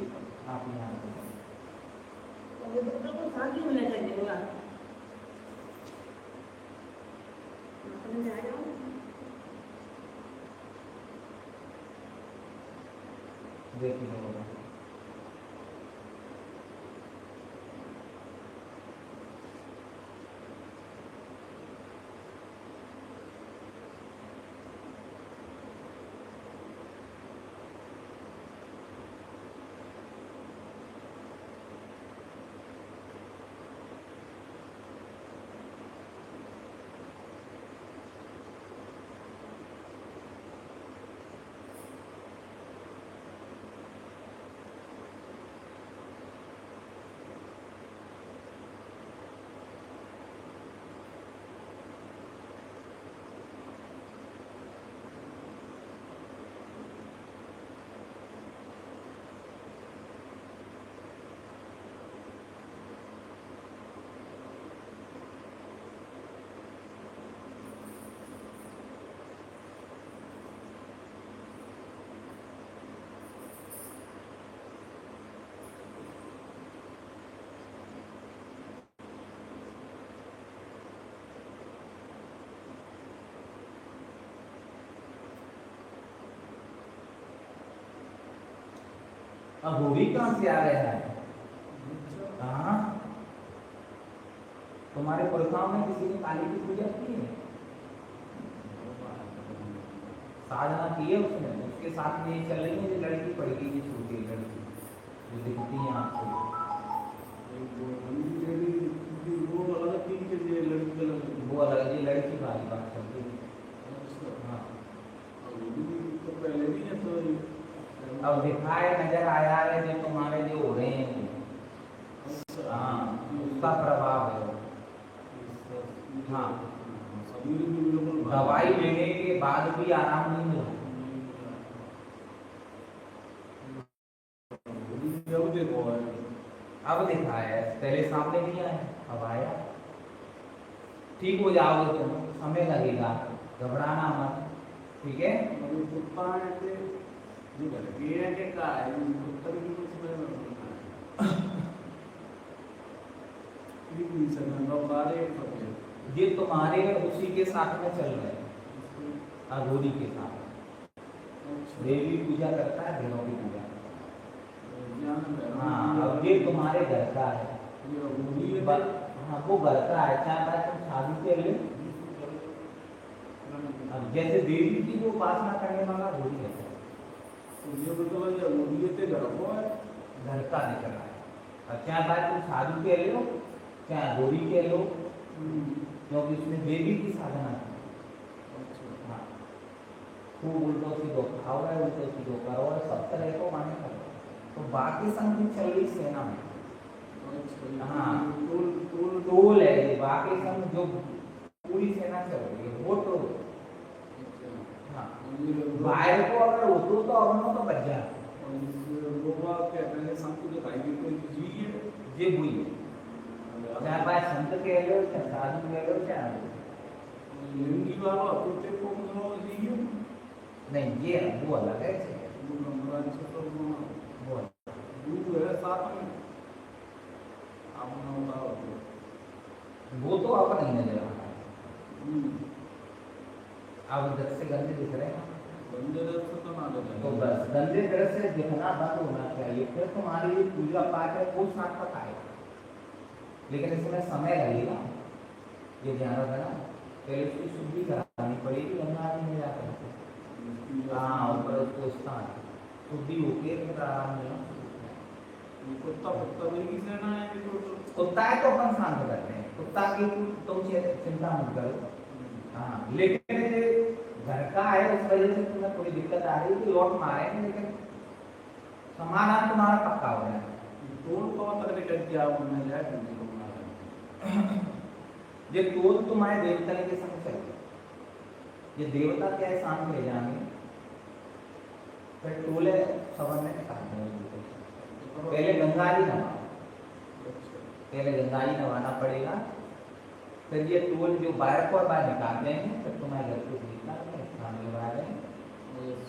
आप यहाँ तो ये तो को शादी में लेकर देगा मतलब में आ जाओ देख लो होगा अब वो भी कहाँ से आ गया है? हाँ तुम्हारे पुरखाओं में किसी ने काली की पूजा की है? साधना की है उसने, उसके साथ में ये चल रही है जो लड़की पड़ गई है, छोटी लड़की जो दिखती है आपको, वो अलग ये लड़की वाली बात चल रही है। हाँ अब दिखाए नजर आया है जो तुम्हारे जो हो रहे हैं, हाँ उसका प्रभाव है। हाँ दवाई लेने के बाद भी आराम नहीं मिला। अब दिखाया है, पहले सामने दिया है, अब आया। ठीक हो जाओगे तुम, समय लगेगा, घबराना मत, ठीक है। ये तुम्हारे उसी के साथ में चल रहे हैं, अघोरी के साथ। देवी पूजा करता है, देवों की पूजा। हाँ अब ये तुम्हारे घर का है, हाँ वो घर का है, चाहे बात तुम शादी के लिए। अब जैसे देवी की जो उपासना करने वाला अघोरी है, घर का निकल रहा है। अब चाहे बात तुम साधु के लो चाहे अघोरी के लो, क्योंकि उसमें देवी की साधना है। हाँ खूब उल्टो सीधो खाओ है, उल्टो सीधो करो है, सब तरह को माने करो। तो बाकी संग चल रही सेना में, हाँ टोल है ये, बाकी संग जो पूरी सेना चल रही है वो टोल। हाँ बाहर को अगर होतो तो अवनो तो बच जाए, ये हुई है। चाहे बाय संत के लो चाहे साधु के लो चाहे लिंगी वाला टूटे को मनो जीयो नहीं ये वो अलग है वो नंबर से तो वो वो है साथ में आप ना बताओ वो तो अपन नहीं नजर आ रहा है अब इधर से गंदे दिख रहे हैं बंदे से तो ना लगे तो बस गंदे तरह से दिखना बंद होना चाहिए फिर तुम्हारी ये पूजा पाठ है वो सार्थक आएगा लेकिन इसमें समय लगेगा ये ध्यान रखना पहले उसकी शुद्धि करानी पड़ेगी गंगा आदि में जाकर हाँ ऊपर उसको स्थान शुद्धि होती है फिर आराम मिलना कुत्ता कुत्ता भी किसे ना है कि तो कुत्ता है तो अपन शांत करते हैं कुत्ता की तुम चिंता मत करो हाँ लेकिन ये घर का है उस वजह से तुम्हें थोड़ी दिक्कत आ रही है कि लौट मारेंगे लेकिन समाधान तुम्हारा पक्का हो रहा है टोल को तक निकल के आप में जाए ये टोल तुम्हारे देवता के संग चले ये देवता क्या है शाम ले जाएंगे फिर टोले सवन में निकालते हैं पहले गंगा जी नवाना पड़ेगा फिर ये टोल जो बाहर और बाहर निकाल देंगे फिर तुम्हारे घर को लगा देंगे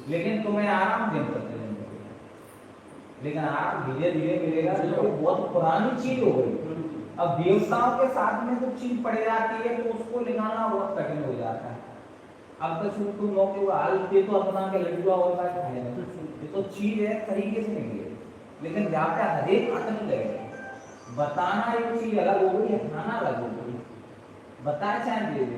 लेकिन तुम्हें आराम दिन प्रतिदिन मिलेगा लेकिन आराम धीरे धीरे मिलेगा जो बहुत पुरानी चीज हो गई अब देवताओं के साथ में जो चीज पड़ जाती है तो उसको निकालना बहुत कठिन हो जाता है अब तो शुरू तुम लोग हाल ये तो अपना के लड्डुआ होता है ये तो चीज है तरीके से नहीं है लेकिन जाकर हरेक आदमी लगेगा बताना एक चीज अलग हो गई हटाना अलग हो गई बताए चाहे दे दे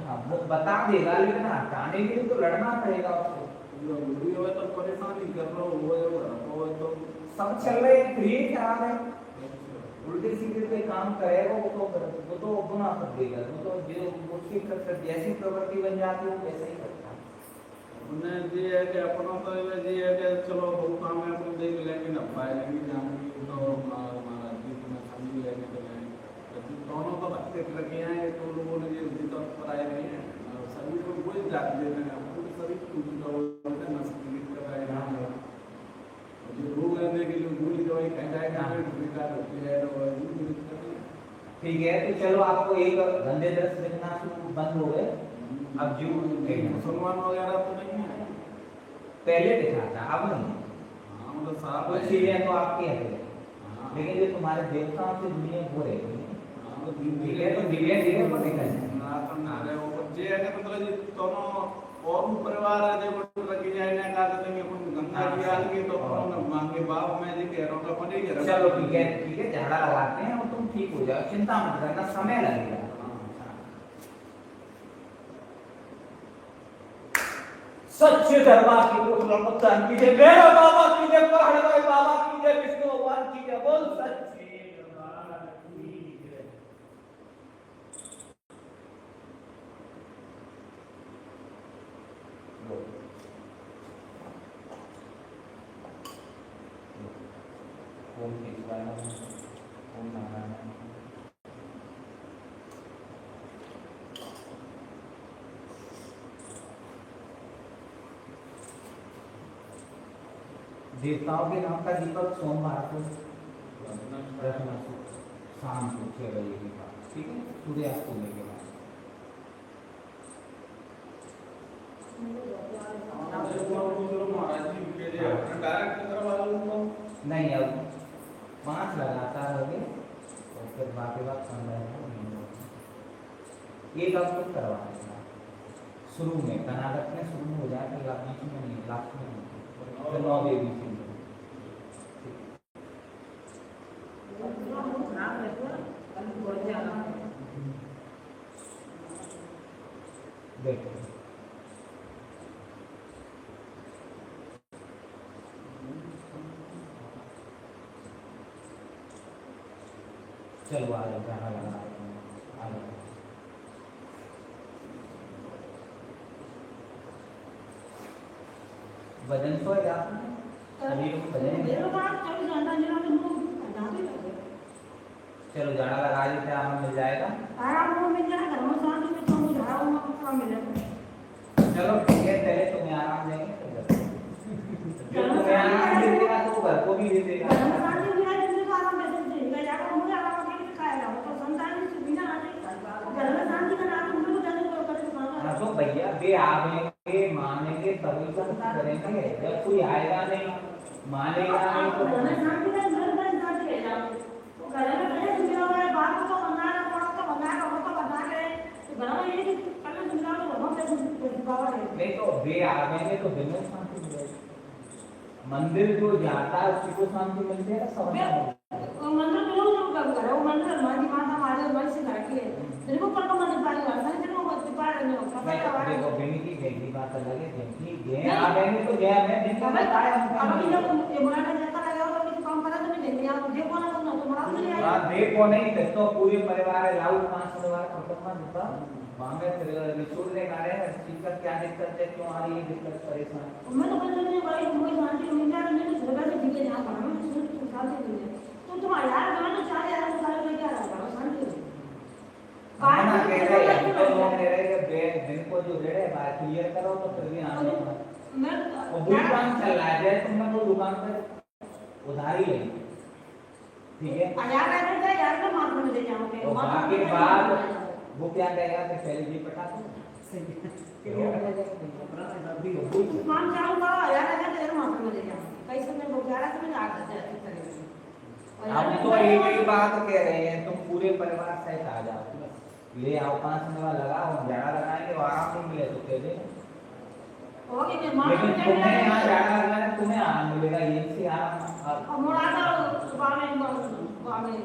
हाँ वो बता देगा लेकिन हटाने के लिए तो लड़ना पड़ेगा उसको वीडियो है तो परेशानी कर रहा हूँ वो तो सब चल रहे हैं फ्री खराब है उल्टे सीधे पे काम करेगा वो तो गुनाह कर देगा वो तो जो उसकी जैसी प्रवृत्ति बन जाती है वो वैसे ही करता है उन्हें ये है कि अपना तो ये है कि चलो वो काम है अपन देख लेंगे ना पाएंगे जानेंगे तो हमारा जीत में समझ लेंगे तो दोनों तो बच्चे लगे हैं तो लोगों ने ये जीत पर आए नहीं है सभी को वही जात दे रहे हैं हमको सभी कुछ तो नस्ल कर रहे हैं जो लोग रहने के लिए भूल जो है कह जाएगा विकार होती है तो ठीक है तो चलो आपको एक गंदे दृश्य दिखना बंद हो गए अब जो मुसलमान वगैरह तो नहीं है पहले दिखा था अब नहीं हाँ मतलब साफ कुछ चीजें तो आपकी है लेकिन जो तुम्हारे देवताओं से दुनिया हो रही है ठीक है तो धीरे धीरे पर निकल जे है मतलब ये दोनों और परिवार है देखो लगी जाए ना का देंगे अपन गंगा जी आ गई तो अपन मांगे बाप मैं जी कह रहा हूं अपन ही कह रहा चलो ठीक है झाड़ा लगाते हैं और तुम ठीक हो जाओ चिंता मत करना समय लगेगा सच्चे दरबार की कुतुब की जय मेरा बाबा की जय पहाड़ भाई बाबा की जय विष्णु भगवान की जय बोल सच्चे दरबार की जय ओम केशवाय नमः ओम नारायण देवताओं के नाम का दीपक सोमवार को शाम को 6 बजे के बाद ठीक है सूर्यास्त होने के बाद नहीं अब 5 लगातार हो गए और फिर बाकी बात 15 एक अब कुछ करवाना शुरू में कर्नाटक में शुरू में हो जाए फिर बीच में नहीं लास्ट में नहीं फिर 9 देवी से देखो चलो आ जाओ गाना लगा आ जाओ वजन तो है आपने शरीर को वजन चलो जाड़ा लगा देते आराम मिल जाएगा आराम को मिल जाएगा हम शांति में तो झाड़ा हुआ काम मिलेगा चलो ठीक है पहले तुम्हें आराम देंगे जो तुम्हें आराम देगा तो घर को भी दे देगा शांति में आराम कैसे देगा जाकर मुझे आराम के खाएगा तो संतान से बिना आने घर में शांति का नाम तो भैया वे आवेंगे मानेंगे तभी तो हम करेंगे, जब कोई आएगा नहीं मानेगा नहीं तो घर में शांति से घर में शांति रह जाओ। वो घर में पहले सुझाव है, बात को बनाना पड़ा तो बनाना वो तो बना के तो घर में ये कि पहले सुझाव तो हम से पावर है। नहीं तो वे आवेंगे तो दिन में शांति मिलेगी। मंदिर जो जाता है उसी को शांति मिलती है ना सब। वो मंदिर में लोग जो कर रहे हैं, वो मंदिर हमारी माता मारे मन से बैठी है। मेरे को पर मंदिर पानी वाला है, वो बस पार नहीं होता। देखो बेनी की बेटी बात अलग है, बेटी जे आवेंगे तो जे हमें दिन का बताया हम अभी जब ये बुलाना जाता है और कुछ काम करा तो नहीं देंगे आप देखो ना तो तुम्हारा नहीं आएगा। हां देखो नहीं तो पूरे परिवार है लाउ पांच परिवार कुटुंब में होता मांगे निचोड़ ले गाड़े दिक्कत क्या दिक्कत है क्यों आ रही है दिक्कत परेशान मैं तो बोल रही हूं भाई मुझे शांति मिल जाए मैंने जगह से दिखे ना पड़ा मैं शांति मिल जाए तो तुम्हारा यार गाना चाहे यार सारे में क्या रहा शांति गाना कह रहे हैं तो लोग कह रहे हैं कि दिन को जो रेड़े बात क्लियर करो तो फिर भी आने मैं वो दुकान चल रहा है जैसे तुमने वो दुकान पे उधारी ली ठीक है यार ऐसे यार का मार में ले जाओगे और बाकी बात वो क्या कहेगा कि पहले जी पटा दो मान चाहूं का यार ऐसे तेरे मार में ले जाओगे कैसे मैं वो यार से मैं आग करते हैं हम तो एक ही बात कह रहे हैं तुम पूरे परिवार सहित आ जाओ ले आओ 5 मिनट लगाओ जाड़ा लगाएंगे और आराम नहीं मिले तो कह दे ओके मैं मार लेकिन तुम्हें यहाँ जाड़ा लगाने तुम्हें आराम मिलेगा ये से आराम और मोड़ा का सुबह में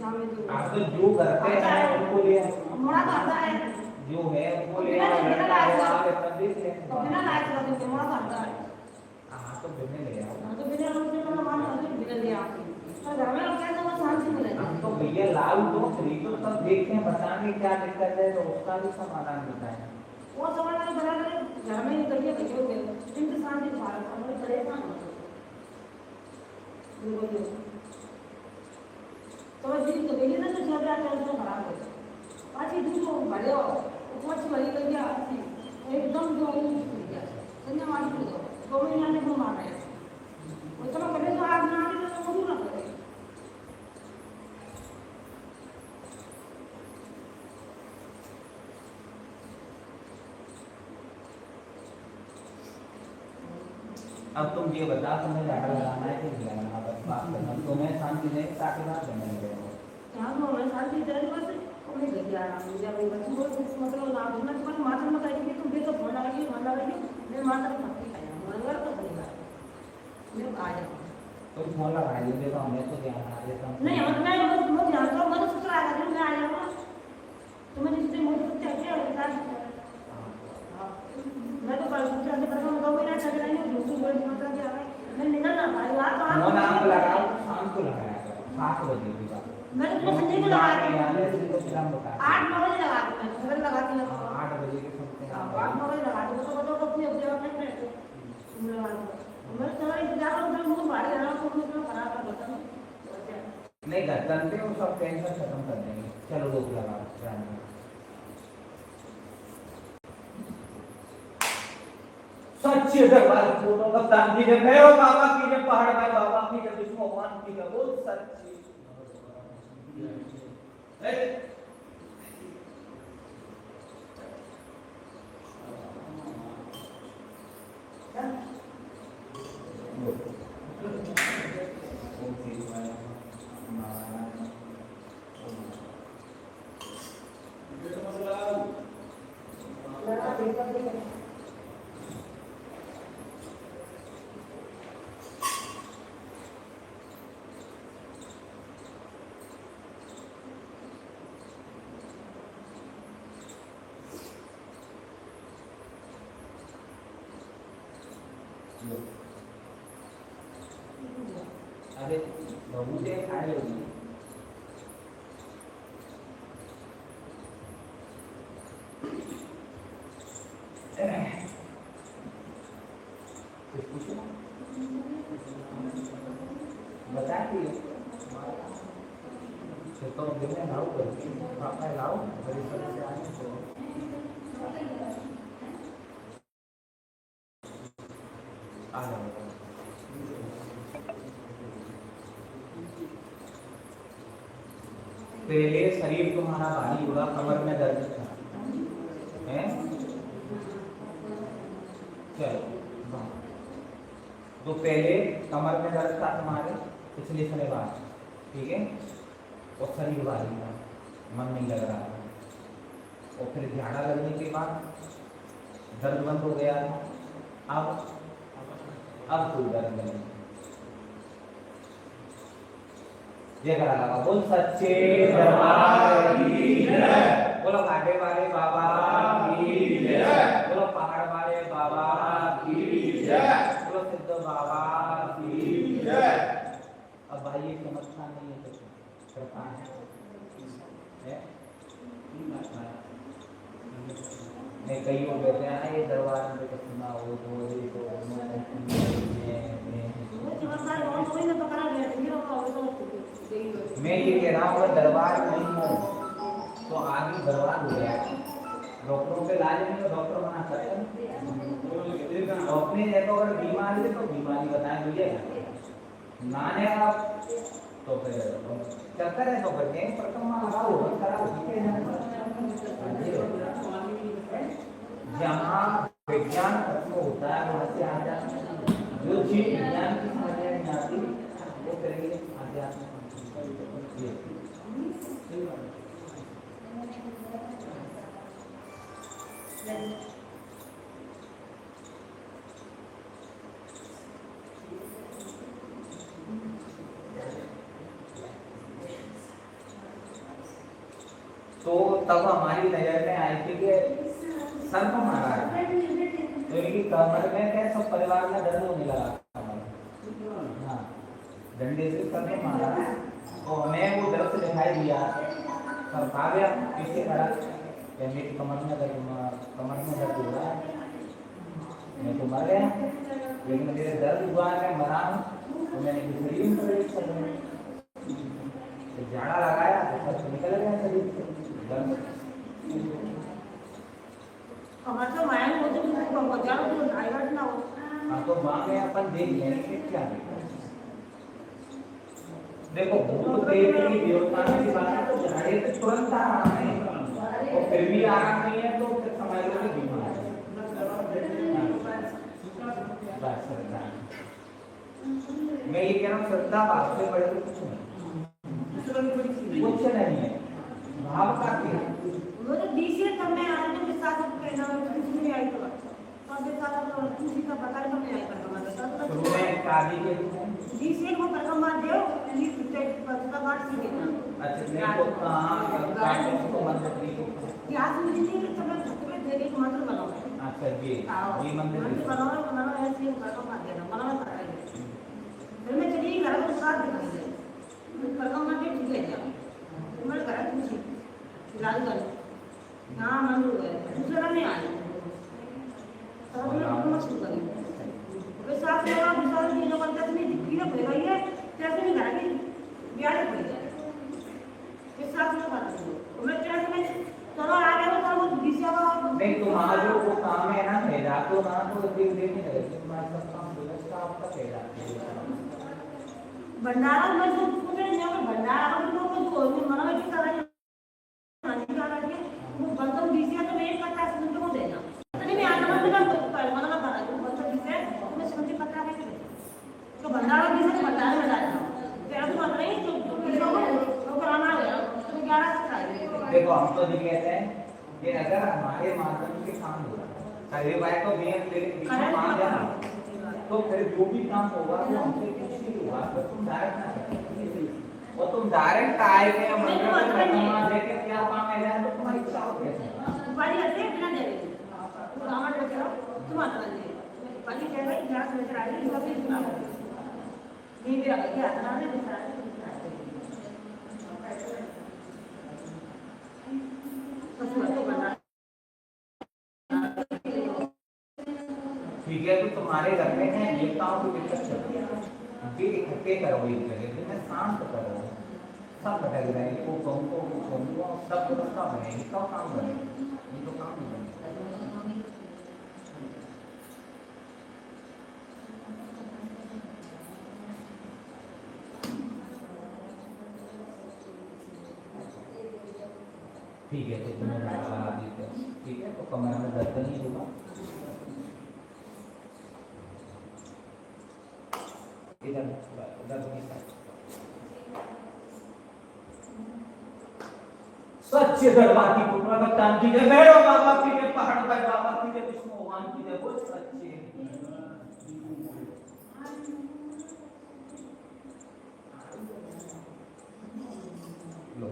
आप तो जो करते हैं उनको ले मोड़ा तो आता है जो है उनको ले आओ लड़का है आप तबीयत है तो बिना लाइट का तो मोड़ा तो आता है हां तो बिना ले आओ तो बिना रूप से मैं मान तो बिना ले आओ तो घर में लोग कहते हैं वो शांति मिलेगा हम तो भैया लाओ तो फ्री तो सब देखते हैं बताएंगे क्या दिक्कत है तो उसका भी समाधान बताएं वो समाधान बना कर घर में ही करके बैठे होंगे इनसे शांति भारत हमारे परेशान हो बिल्कुल तो दिन तो देखिए ना तो जब आप टेंशन खराब हो जाए आज दिन को बड़े हो कुछ बड़ी कर दिया एकदम जो हो गया धन्यवाद बोलो तो मैं यहाँ देखो मार रहे वो चलो पहले तो आप ना आने तो वो ना करे अब तुम ये बता तुम्हें जाड़ा लगाना है कि नहीं लगाना बस बात करना तुम्हें शांति नहीं ताकि बात करने लगे यहाँ तो मैं शांति तेरे बस मैं घर जा रहा हूँ जब मैं बच्चों को मतलब ना बुझना तो मैं माता में कहेगी तुम भी तो फोन लगाइए मन लगाइए मैं माता को पक्की खाया मंगल को नहीं खाया मैं आ जाऊँ तुम फोन लगा लीजिए तो हमें तो ध्यान आ जाता नहीं हम मैं ध्यान तो मैं तो सोच रहा था मैं आ जाऊँगा तुम्हें जिससे मुझे कुछ चाहिए और बता मैं तो कल सोच रहा था पर मैं दो महीना चल रहा हूँ दूसरी बोल मतलब क्या है मैं निकल ना पाई यार तो फोन आप लगाओ शाम को लगाया करो 7 बजे की बात मैं तो संजय को लगा के को फिल्म बता 8-9 बजे लगा के मैं खबर लगा के 8 बजे के समथिंग 8-9 बजे लगा के तो अपने अपने बैठो तुम लगा दो मैं चला इंतजार करूं तो मुंह बाहर जाना तो मुझे खराब कर देता हूं नहीं घर चलते हो सब टेंशन खत्म कर देंगे चलो रोक लगा सच्चे दरबार फोटो कप्तान की जय भैरव बाबा की जय पहाड़ में बाबा की जय विष्णु भगवान की जय बोल सच्ची अरे बाबू से खाए लो बता दिए तो दिन में लाओ पापा लाओ बड़ी से आने तो आ जाओ पहले शरीर तुम्हारा भारी होगा कमर में दर्द था हैं चलो हाँ। तो पहले कमर में दर्द था तुम्हारे पिछले शनिवार, ठीक है, और शरीर वाली था, मन नहीं लग रहा था, और फिर झाड़ा लगने के बाद दर्द बंद हो गया था। अब कोई दर्द नहीं। जयकारा लगा, बोल सच्चे दरबार की जय, बोलो घाटे वाले बाबा की जय, बोलो पहाड़ वाले बाबा की जय, बोलो सिद्ध बाबा की जय। अब भाई ये समझना नहीं है तो कृपा है? नहीं, कई लोग कहते हैं ना ये दरबार में तो सुना हो तो ये तो मैं ये कह रहा हूँ, अगर दरबार नहीं हो तो आगे दरबार हो जाएगा। डॉक्टरों पे इलाज नहीं तो डॉक्टर मना करते हैं। अपने देखो अगर बीमारी है तो बीमारी बताएं मुझे, नाने आप तो फिर चक्कर है तो करते हैं, प्रथम लगाओ खराब ठीक है। जहाँ विज्ञान खत्म होता है वहाँ से आ जाता है, जो चीज विज्ञान की समझ में नहीं आती वो करेंगे आध्यात्म। तो तब हमारी नजर में आई थी कि सर्प मारा है, तो इनकी कमर में क्या सब परिवार में दर्द होने लगा। हाँ, डंडे से सर्प मारा है, तो हमें वो दर्द दिखाई दिया, सर्प आ गया पीछे खड़ा, मेरी कमर में दर्द हो रहा है, मैं तो मर गया, लेकिन मेरे दर्द हुआ है, मैं मरा हूँ, तो मैंने खिचड़ी में प्रवेश कर लिया, तो झाड़ा लगाया तो सर्प निकल गया शरीर से। हमारे तो माया में तो बजाओ तो डाइवर्ट ना हो। हाँ, तो वहाँ में अपन देख लेंगे कि क्या देखो भूत प्रेत की देवता की बात है तो झाड़े तो तुरंत आराम है, और फिर भी आराम नहीं है तो फिर समझ लो कि बीमार है। मैं ये कह रहा हूँ श्रद्धा बात से बड़े कुछ नहीं है, भाव का क्या वो तो डीसी तब मैं आज के साथ कहना कुछ नहीं आई तो तब के साथ तो किसी का पता नहीं नहीं आई पर शुरू में काजी के डीसी को परकमा देव पुलिस के पता बात सी देना। अच्छा नहीं तो कहां काजी को मंदिर दी क्या समझती है कि तुम्हें तुम्हें देवी को मंत्र बनाओ। अच्छा जी मंदिर बनाओ ऐसे परकमा देना बनाओ पता है फिर मैं चली घर में साथ दिखाई दे परकमा के ठीक है जा मैं घर पूछी लाल कर हाँ मंदिर है दूसरा नहीं आया तब मैं परकमा शुरू करी वे साथ लगा दूसरा दिन जो बनता नहीं दिखी ना भर गई है कैसे नहीं घर की ब्याह पड़ जाए वे साथ में बात करो मैं क्या समझ चलो आ गया तो वो दिशा का नहीं तुम्हारा जो वो काम है ना मेरा तो ना तो देख नहीं लगे तुम्हारा सब काम व्यवस्था आपका कह रहा भंडारा में जो पूरे जगह भंडारा में तो कुछ मना की तरह नहीं कर रही वो बंदम दिशा तो नहीं करता सुन को देना नहीं मैं आना मतलब मना कर रहा हूं बंदम दिशा मैं समझ पता है तो भंडारा दिशा भंडारा में डालना तेरा तो मतलब नहीं तो कराना है तो 11 से चाहिए। देखो हम तो ये कहते हैं कि अगर हमारे माध्यम से काम हो रहा है अरे भाई तो नियम लेके काम देना तो फिर जो भी काम होगा वो हमसे कुछ नहीं होगा तो तुम डायरेक्ट ना करो और तुम डायरेक्ट आए के मंदिर में कमा देके क्या काम है जाए तो तुम्हारी इच्छा हो कैसे बारी आते बिना दे तो रावण को चलो तुम आता दे बाकी कह भाई जरा से लेकर आ गई सब कुछ सुना नहीं मेरा क्या आता है दूसरा ठीक है तो तुम्हारे घर में है देवताओं की दिक्कत चल रही है ये इकट्ठे करो एक जगह जिन्हें शांत करो सब भटक रहे हैं वो कहूँ सब व्यवस्था बनेगी सब काम बनेगी ये तो काम नहीं बनेगा। ठीक है तो तुम्हें ठीक है तो कमर में दर्द नहीं होगा। इधर उधर की साइड। सच्चे दरबार की पुत्र भक्तान की जय, भैरव बाबा की जय, पहाड़ पर बाबा की जय, विष्णु भगवान की जय, बोल सच्चे। लो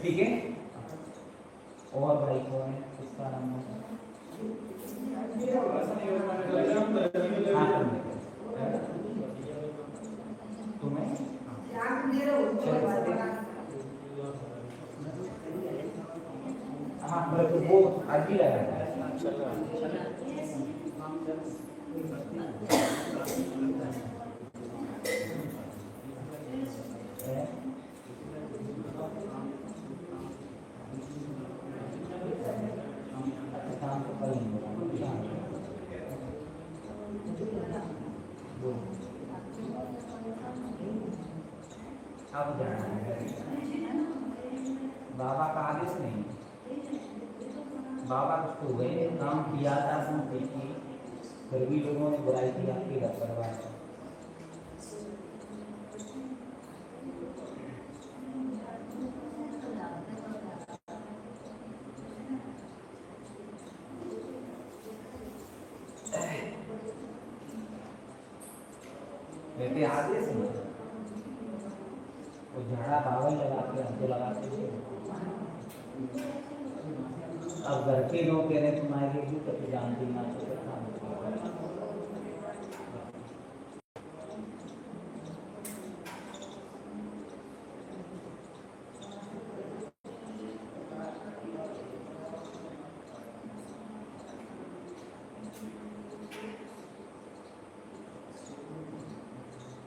ठीक है। और भाई कौन है, इसका नाम तुम्हें हाँ वो आगे लगा अब जाना है बाबा का आदेश नहीं, बाबा कुछ हो गए काम किया था, देखिए फिर भी लोगों ने बुराई की, आपके घर करवाया। कहते आदेश नहीं, वो झाड़ा बाबा ही लगाते, हमको लगाते थे। अब घर के लोग कह रहे तुम्हारे भी तो जानती ना तो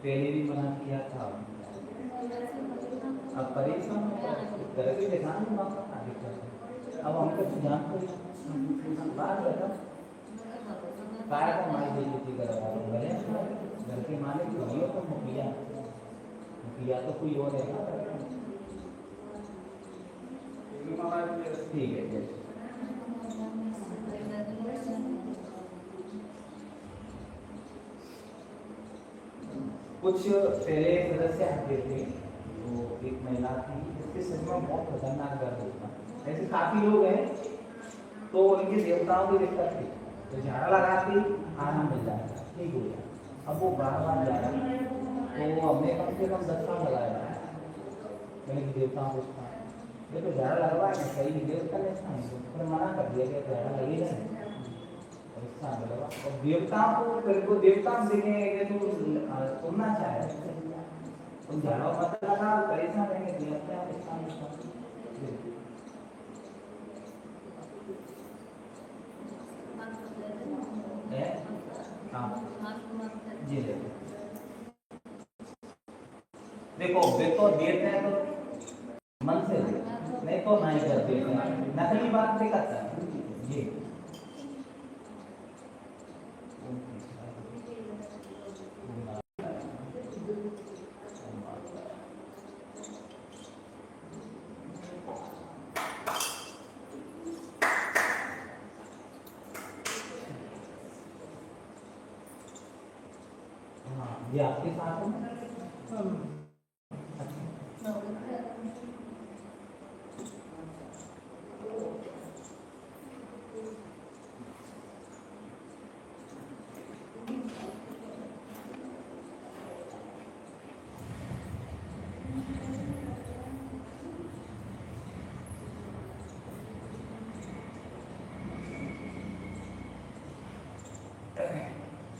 पहले भी मना किया था, अब परेशान करके देखा अब हमको जानकारी बात बता काय को मारी बेइज्जती करवा रहे घर के मालिक हो तो मुखिया तो कोई और है। ठीक है कुछ पहले सदस्य आते थे, तो एक महिला थी जिसके सच में बहुत खतरनाक दर्द होता, ऐसे काफी लोग हैं तो उनके देवताओं की दिक्कत थी, तो झाड़ा लगाती आराम मिल जाता, ठीक हो जाता। अब वो बार बार जा रहा तो हमने कम से कम 10 साल लगाया, मैंने देवताओं को पूछा देखो झाड़ा लगवा है सही देवता ने फिर मना कर दिया कि झाड़ा लगेगा नहीं, और देवताओं को फिर वो देवता देखेंगे तो सुनना चाहे तुम झाड़ों मत लगा, परेशान रहेंगे देवता जी देखो देखो देते हैं तो मन से नहीं तो नहीं करते, नकली बात भी करता है जी। ये आपके साथ है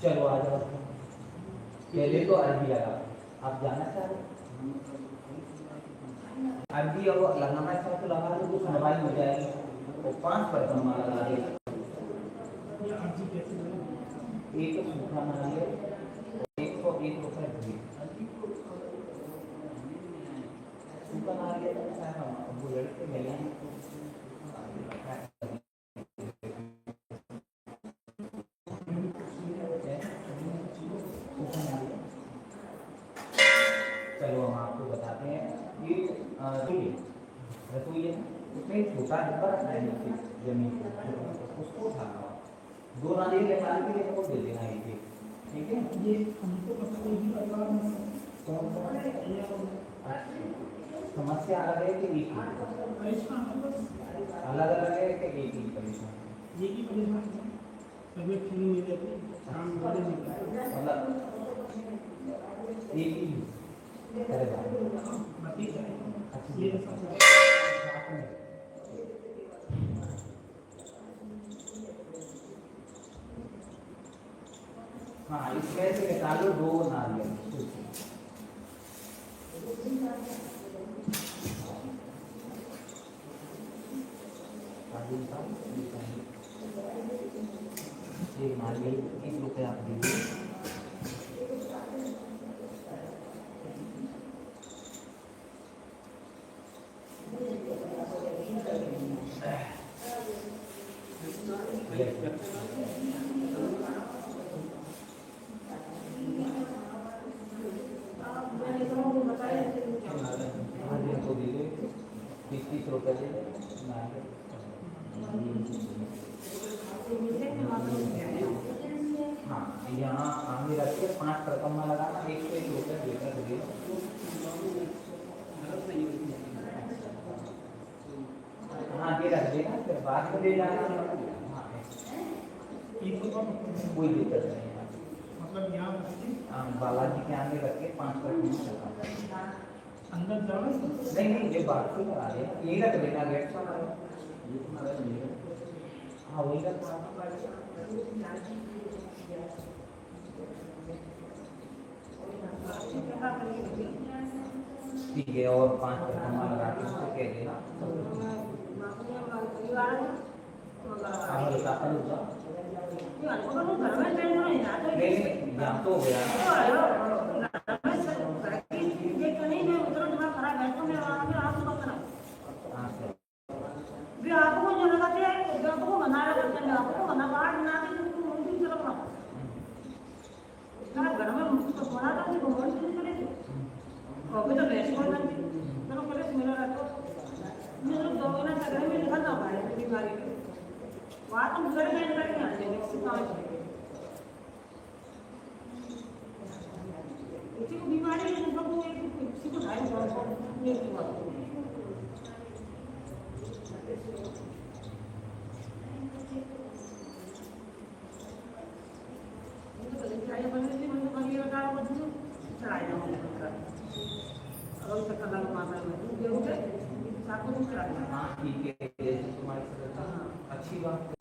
चलो आ जाओ, पहले तो अरबी लगा, आप जाना चाहो अरबी और लगाना चाहो तो लगा दो, कुछ नवाई हो जाएगी, तो 5 पर माला लगा दे, एक सूखा नारियल 101 रुपए घी, सूखा नारियल वो लड़के मिले उसमें छोटा डिब्बा रखना है नीचे जमीन पे, उसको उठाना, 2 नारियल निकाल के लिए दे देना एक एक, ठीक है। ये हमको मतलब एक ही परिवार में समस्या अलग है कि एक ही? अलग अलग है कि एक ही परेशानी? ये की परेशानी है, तबीयत ठीक नहीं रहती, काम वाले नहीं करते। मतलब एक ही अरे बाप रे। बाकी अच्छा ये ये सब हाँ इसमें से निकालो 2 नारियल, एक नारियल 30 रुपये आप दीजिए। नारियल को दीजिए 30 रुपये दे हाँ, यहाँ आगे रख के 5 रकम में लगाना, 1 से 1 रुपये देकर दीजिए। हाँ ये रख देना, फिर बाद में ले जाना। हाँ एक तो कोई दिक्कत नहीं है। मतलब यहाँ बालाजी के आगे रख के 5 रकम में लगाना। अंदर जाओ नहीं नहीं ये बात को करा देना, यही रख देना गेट पर। हाँ वही रख ठीक है, और 5 रकम लगा के उसको कह देना। हल्का हल्का नहीं यहाँ तो हो गया हाँ सर। आपको जो लगाते हैं आपको बना रखते हैं, आपको बना बाहर बना के उसको मुंडी से रखना ना, घर में तो बना था कि भगवान से करे थे और भी तो बेस्ट हो जाती चलो पहले मेरा रखो मैं लोग 2 महीना तक घर में निकल ना पाए बीमारी में बात हम घर में निकल के आते हैं किसी को बीमारी है तो सबको किसी को ढाई नहीं की बात हाँ ठीक है, जैसे तुम्हारी श्रद्धा अच्छी बात है।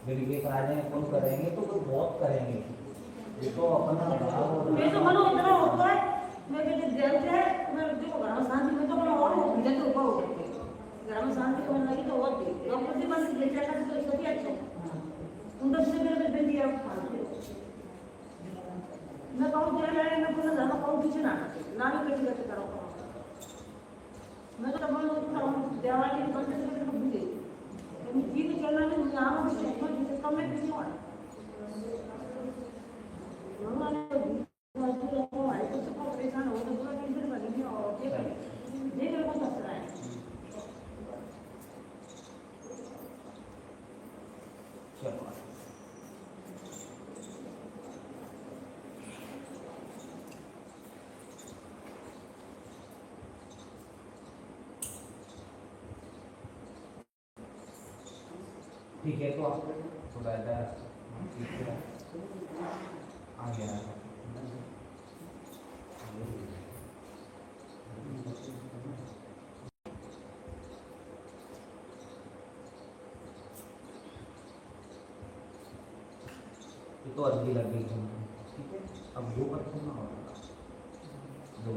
फिर ये कराने कौन करेंगे तो कोई बहुत करेंगे, ये तो अपना भाव और मैं तो मनो इतना होता है मैं कहते देव से मैं देखो घर में शांति में तो मैं और इधर तो ऊपर हो गए घर में शांति होने लगी तो और डॉक्टर से बस ले जाना तो सभी अच्छा उनका से मेरे पे दिया मैं कहूँ तेरा लाने में पूरा घर में कहूँ पीछे ना लाने कैसे कैसे करो मैं तो तब मैं देवाली की बंद से भूले जी में चलना नहीं मुझे आना भी चाहिए कम में पीछे हुआ परेशान हो तो पूरा टेंशन बनी और देख मेरे को हंस रहा है चलो ठीक है, तो आप थोड़ा इधर आ गया ये तो अभी लग गई, ठीक है। अब 2% ना होगा 2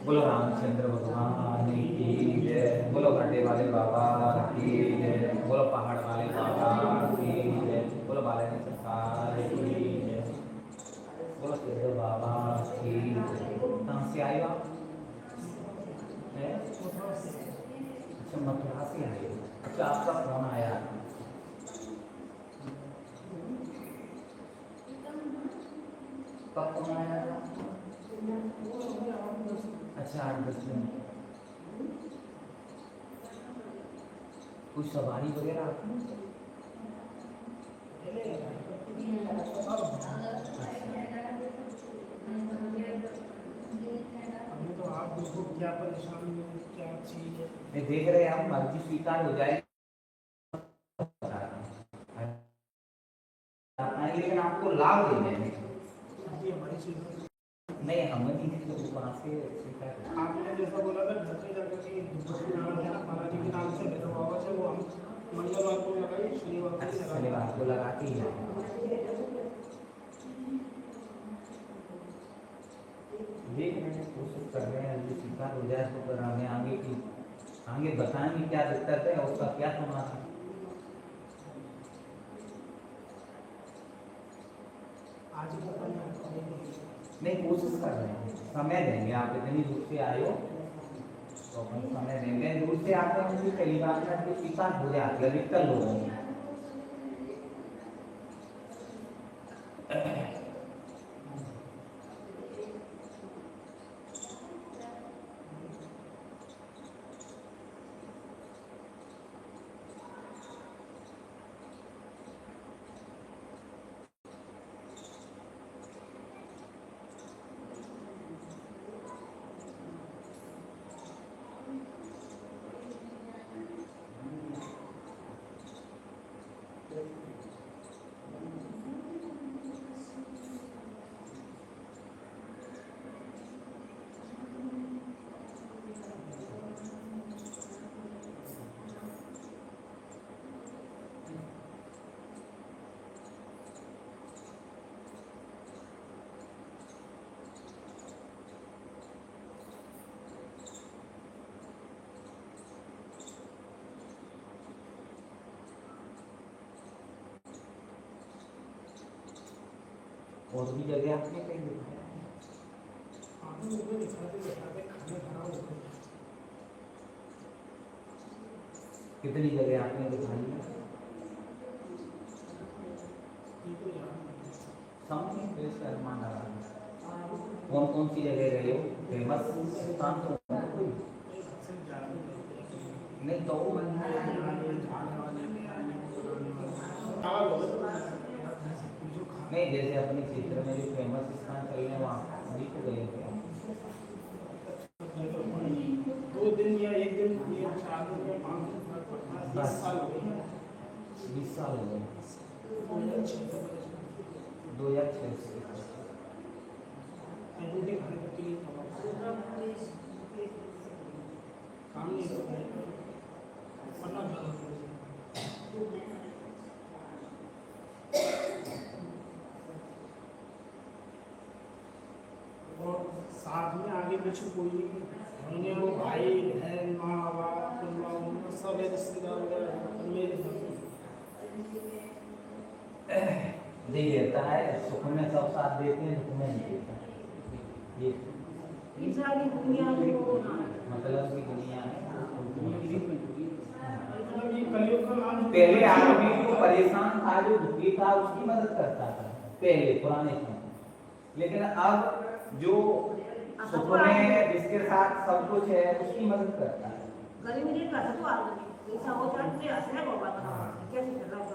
बोलो रामचंद्र भगवान की जय, बोलो घंटे वाले बाबा की जय, बोलो पहाड़ वाले बाबा की जय, बोलो बालाजी सरकार की जय, बोलो सिद्धू बाबा की जय। कहाँ से आए आप? हैं? अच्छा मथुरा से आए हो। अच्छा आपका फोन आया, कब फोन आया था? अच्छा 8-10 दिन। कुछ सवारी वगैरह आपने? हमने तो आप देखो क्या परेशानी है, क्या चीज है। मैं देख रहे हैं हम मर्जी स्वीकार हो जाए लेकिन आपको लाभ देने हैं। ये हमारी चीज नहीं हम नहीं तो वहाँ से स्वीकार। आपने जैसा बोला था घर पे जाकर के दुपट्टे नाम है ना बालाजी के नाम से भैरव बाबा से, वो हम मंगलवार को लगाई, शनिवार को अच्छा लगा शनिवार को लगाती है। देख रहे हैं, कोशिश कर रहे हैं यदि स्वीकार हो जाए तो फिर हमें आगे बताएंगे क्या दिक्कत है उसका क्या समाधान। आज का अपन नहीं कोशिश कर रहे हैं, समय देंगे। आप इतनी दूर से आए हो तो अपन समय देंगे। दूर से आते हैं उनकी पहली बात है कि स्वीकार हो जाती है अधिकतर लोगों में। और भी जगह आपने कहीं दिखाया है? आपने मुझे दिखाते खाने खराब हो गए। कितनी जगह आपने दिखाई है? ये तो याद नहीं। समझिए वैसे अनुमान लगा लें। कौन कौन सी जगह गए हो फेमस स्थान तो होगा कोई? एक अक्सर जाने लगे। नहीं तो वो नहीं जैसे अपने क्षेत्र में जो फेमस स्थान चल रहे हैं वहाँ अभी तो गए थे। 2 दिन या 1 दिन या 4 दिन या 5 दिन फर्क पड़ता है। 10 साल हो गए। 20 साल हो गए। 2006 से। रोटी खाने तक के लिए काम नहीं करता है वरना और साथ में आगे पीछे कोई नहीं हमने वो भाई बहन माँ बाप परिवार सब है रिश्तेदार वगैरह मेरे नहीं रहता है सुख में सब साथ देते हैं दुख में नहीं देता। ये सारी दुनिया को मतलब की दुनिया है। मतलब ये कलयुग का नाम पहले आदमी को परेशान था जो दुखी था उसकी मदद करता था पहले पुराने समय, लेकिन अब जो सुख में जिसके साथ सब कुछ है उसकी मदद करता है। गरीब जी का तो आ ऐसा हो जाता है असर बाबा का कैसे कर रहा हूं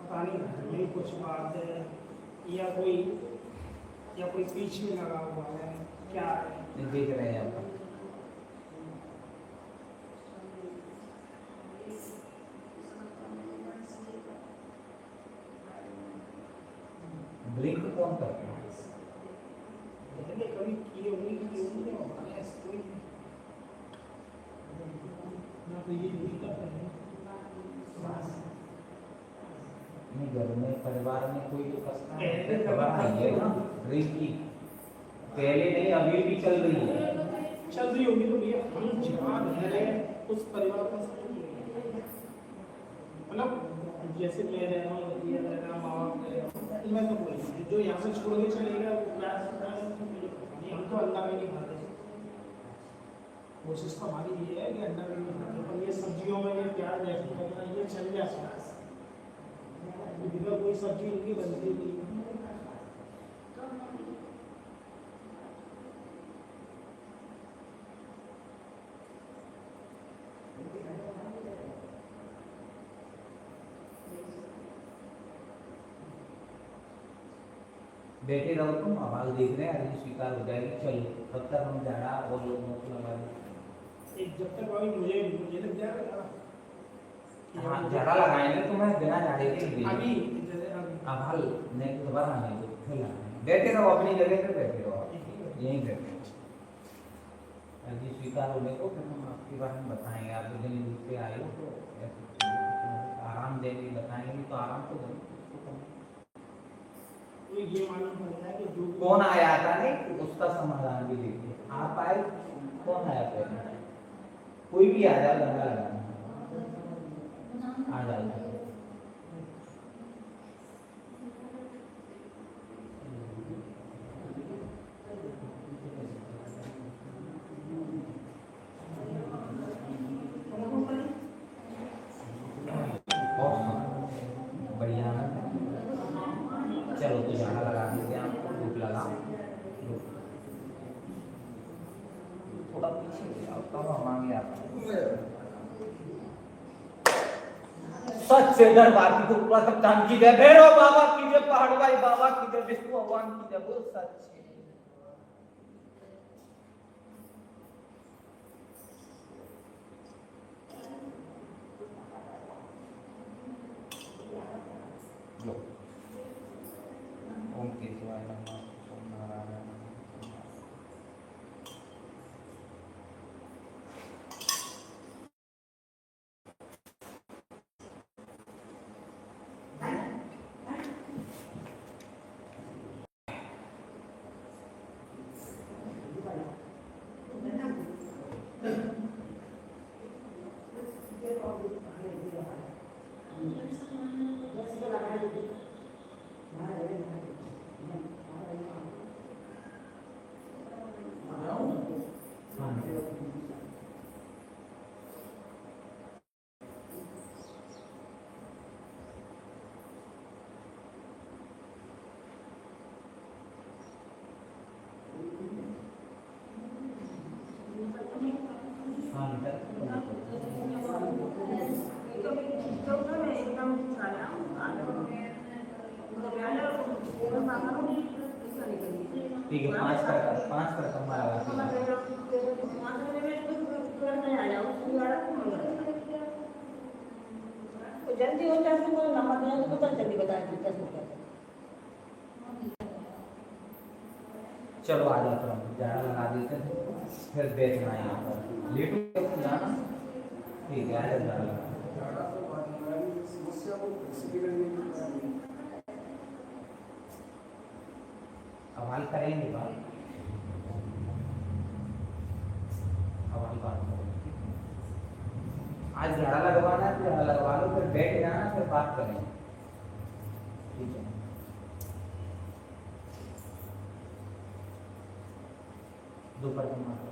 पता नहीं घर में कुछ बात है या कोई पीछे में लगा हुआ है क्या है। देख रहे हैं आप ब्लिंक कौन करता है? मैंने कभी किए होंगे हमारे ऐसे कोई ना तो ये नहीं करते हैं। नहीं घर में परिवार में कोई तो कसना है, पहले खबर आई है ना ड्रिंक की, पहले नहीं अभी भी चल रही है। चल रही होगी तो भैया हम जहाँ रह रहे हैं उस परिवार का मतलब जैसे मैं रह रहा हूँ, ये रह रहा हूँ, माँ बाप रह रहा हूँ, मैं तो बोल जो यहाँ से छोड़ के चलेगा वो हम तो अंडा में नहीं खाते। कोशिश तो हमारी ये है कि अंडा में नहीं खाते, पर ये सब्जियों में ये प्याज लहसुन वगैरह ये चल जाता है, बिना कोई सब्जी इनकी बनती नहीं। बैठे रहो तुम, आवाज देख रहे हैं, अर्जी स्वीकार हो जाएगी, चलो तब तक हम जाना और लोग मतलब एक जब तक भाई मुझे लग जाएगा हाँ झाड़ा लगाएंगे तो मैं बिना झाड़े के लिए अभी आभाल नहीं दोबारा नहीं तो फिर लगाएंगे। बैठे रहो अपनी जगह पे, बैठे रहो यहीं बैठे। अर्जी स्वीकार होने को फिर हम आपके बारे में बताएंगे, आप दिन से आए हो तो आराम देंगे, बताएंगे तो आराम तो देंगे। तो ये मालूम पड़ता है कि जो कौन आया था नहीं उसका समाधान भी देखिए, आप आए कौन आया पहले, कोई भी आ जाए लगा लगाना आ जाए। बढ़िया है, चलो तो झाड़ा लगा देते हैं आपको, धूप लगा थोड़ा पीछे जाओ तब हम आगे आते हैं। सच से दरबार की तो पूरा कप्तान की जय, भैरव बाबा की जय, पहाड़ भाई बाबा की जय, विष्णु भगवान की जय, बोल सच से। ओम केशवाय नमः, ओम नारायण नमः। ठीक है, पांच पर कम्मा लगा जल्दी हो जाए तो नंबर देना तो पता जल्दी बता देता है। चलो आ जाता हूँ, झाड़ा लगा देते हैं फिर बैठना है यहाँ पर, लेट हो जाना। ठीक है, आ जाओ झाड़ा लगा। अब हल करेंगे बात, अब हल बात करेंगे। आज झाड़ा लगवाना है तो झाड़ा लगवा लो, फिर बैठ जाना, फिर बात करेंगे, ठीक है। दोपहर को मार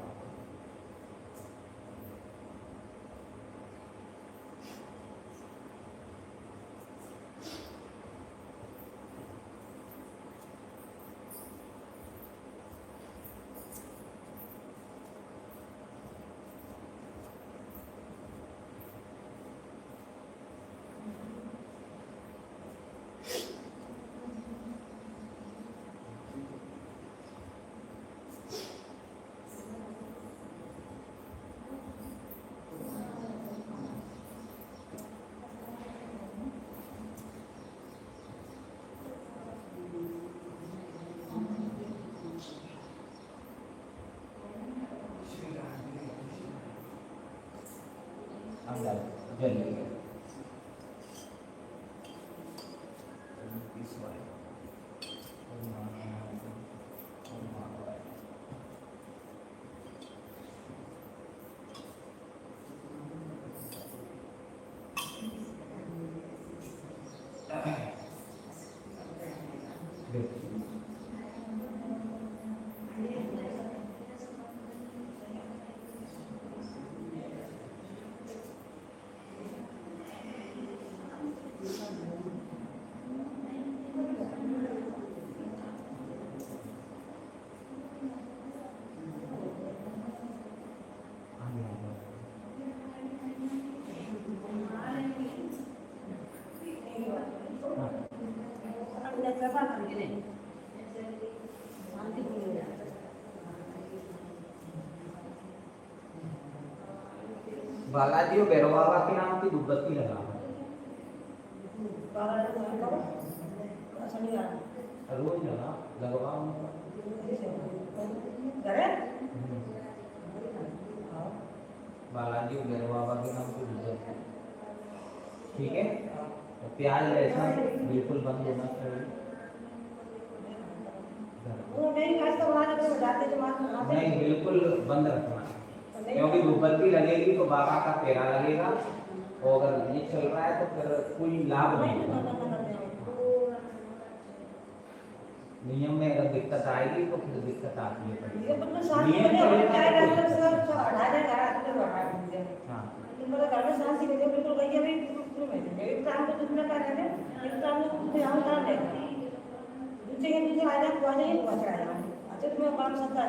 जल्दी शांति नहीं शांति पूरी हो जाती है। बालाजी और भैरव बाबा के नाम की धूपबत्ती लगा बाबा ने कहा शनिवार रोज लगा लगवाओ करे बालाजी और भैरव बाबा के नाम की धूपबत्ती। ठीक है, तो प्याज लहसुन बिल्कुल बंद होना चाहिए। वो नहीं खास तो वहां जब जाते जो मां नहीं, बिल्कुल बंद रखना, क्योंकि धूपबत्ती लगेगी तो बाबा का फेरा लगेगा, और अगर ये चल रहा है तो फिर कोई लाभ नहीं होगा। नियम में अगर दिक्कत आएगी तो फिर दिक्कत आती है। ये मतलब शांति बने और चाहे रास्ते सब हटा दे रास्ते में हटा दीजिए। हाँ, मतलब घर में शांति बने बिल्कुल गई अभी शुरू में एक काम तो तुमने कर रहे थे एक काम तो तुमने हम कर ले दूसरे के नीचे आ जाए पहुंच नहीं पहुंच रहा है। अच्छा तुम्हें काम सकता है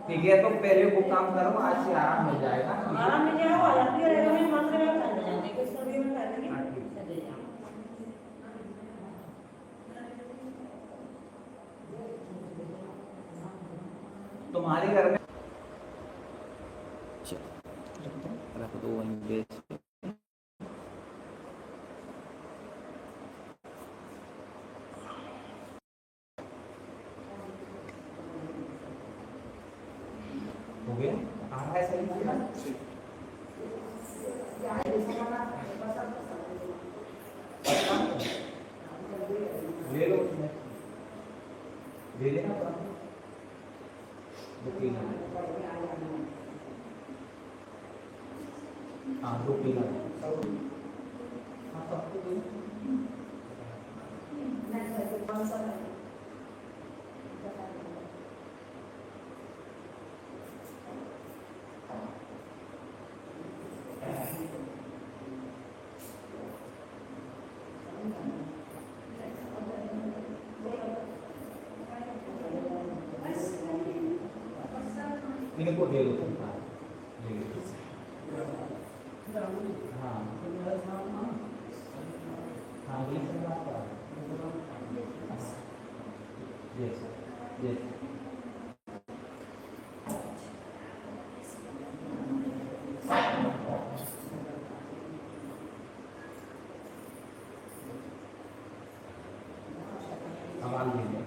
ठीक है, तो पहले वो काम करो, आज से आराम मिल जाएगा। आराम में क्या हो जाती है रहेगा मैं मंत्र में कर देंगे कुछ सर्वे में कर देंगे हाँ, ठीक। चले जाओ। तुम्हारे घर में रख दो वहीं बेच के। हो गया, आ रहा है सही? ले लो उसमें, ले लेना हाँ 2 किलो। हाँ सबको दो। इनको दे दो तुम। हाँ ले लो। हाँ हाँ ये सब बात करा। Yes yes. आवाज दीजिए।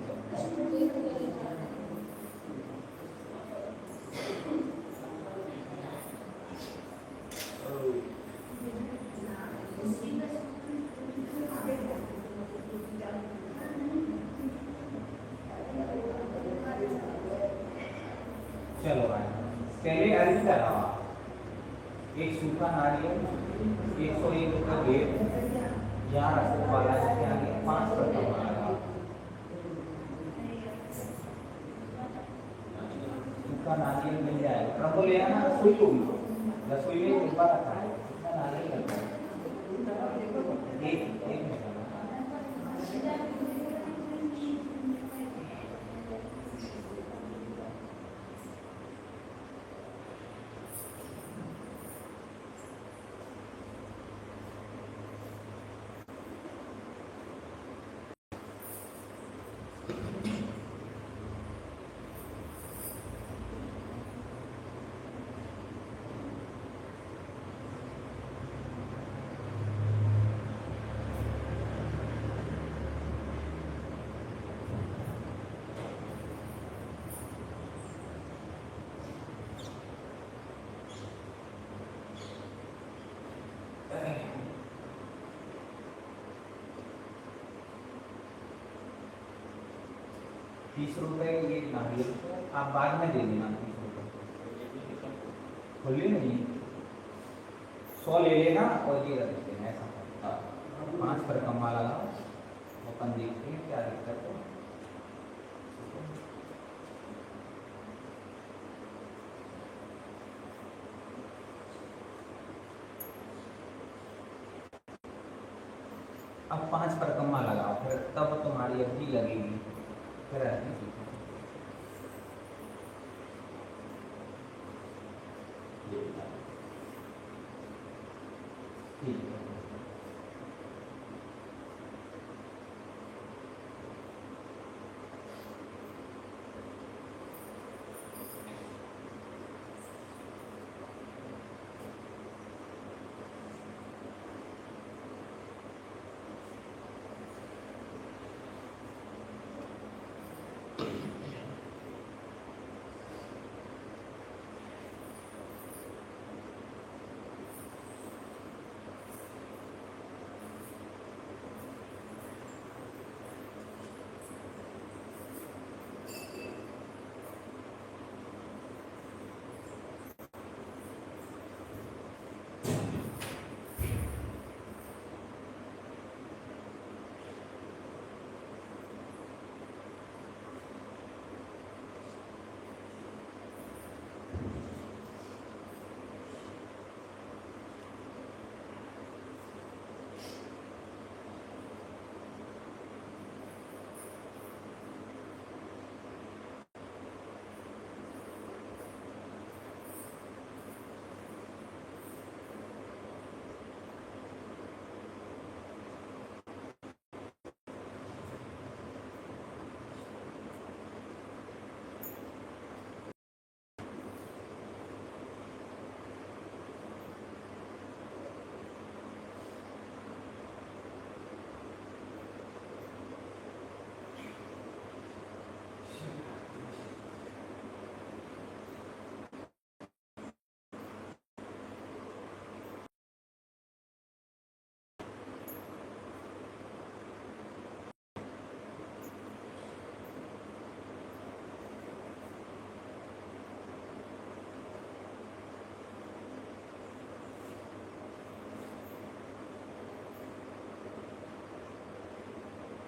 चलो भाई, पहले अर्ज कराओ। एक सूखा नारियल 101 रुपये रेट यहाँ रखने वाला है के आगे 5 रुपये वाला सूखा नारियल मिल जाएगा। प्रभु ले आना रसोई होगी, रसोई में डिब्बा रखा है, सूखा नारियल रखा है। एक मिनट ₹30 ये नारियल आप बाद में दे देना। 30 रुपये खोलिए नहीं, 100 ले लेना और ये रख देना। ऐसा 5 पर कमा लगाओ, अपन देखते हैं क्या दिक्कत है। अब 5 पर कमा लगाओ, फिर तब तुम्हारी अवधि लगेगी। फिर ठीक है।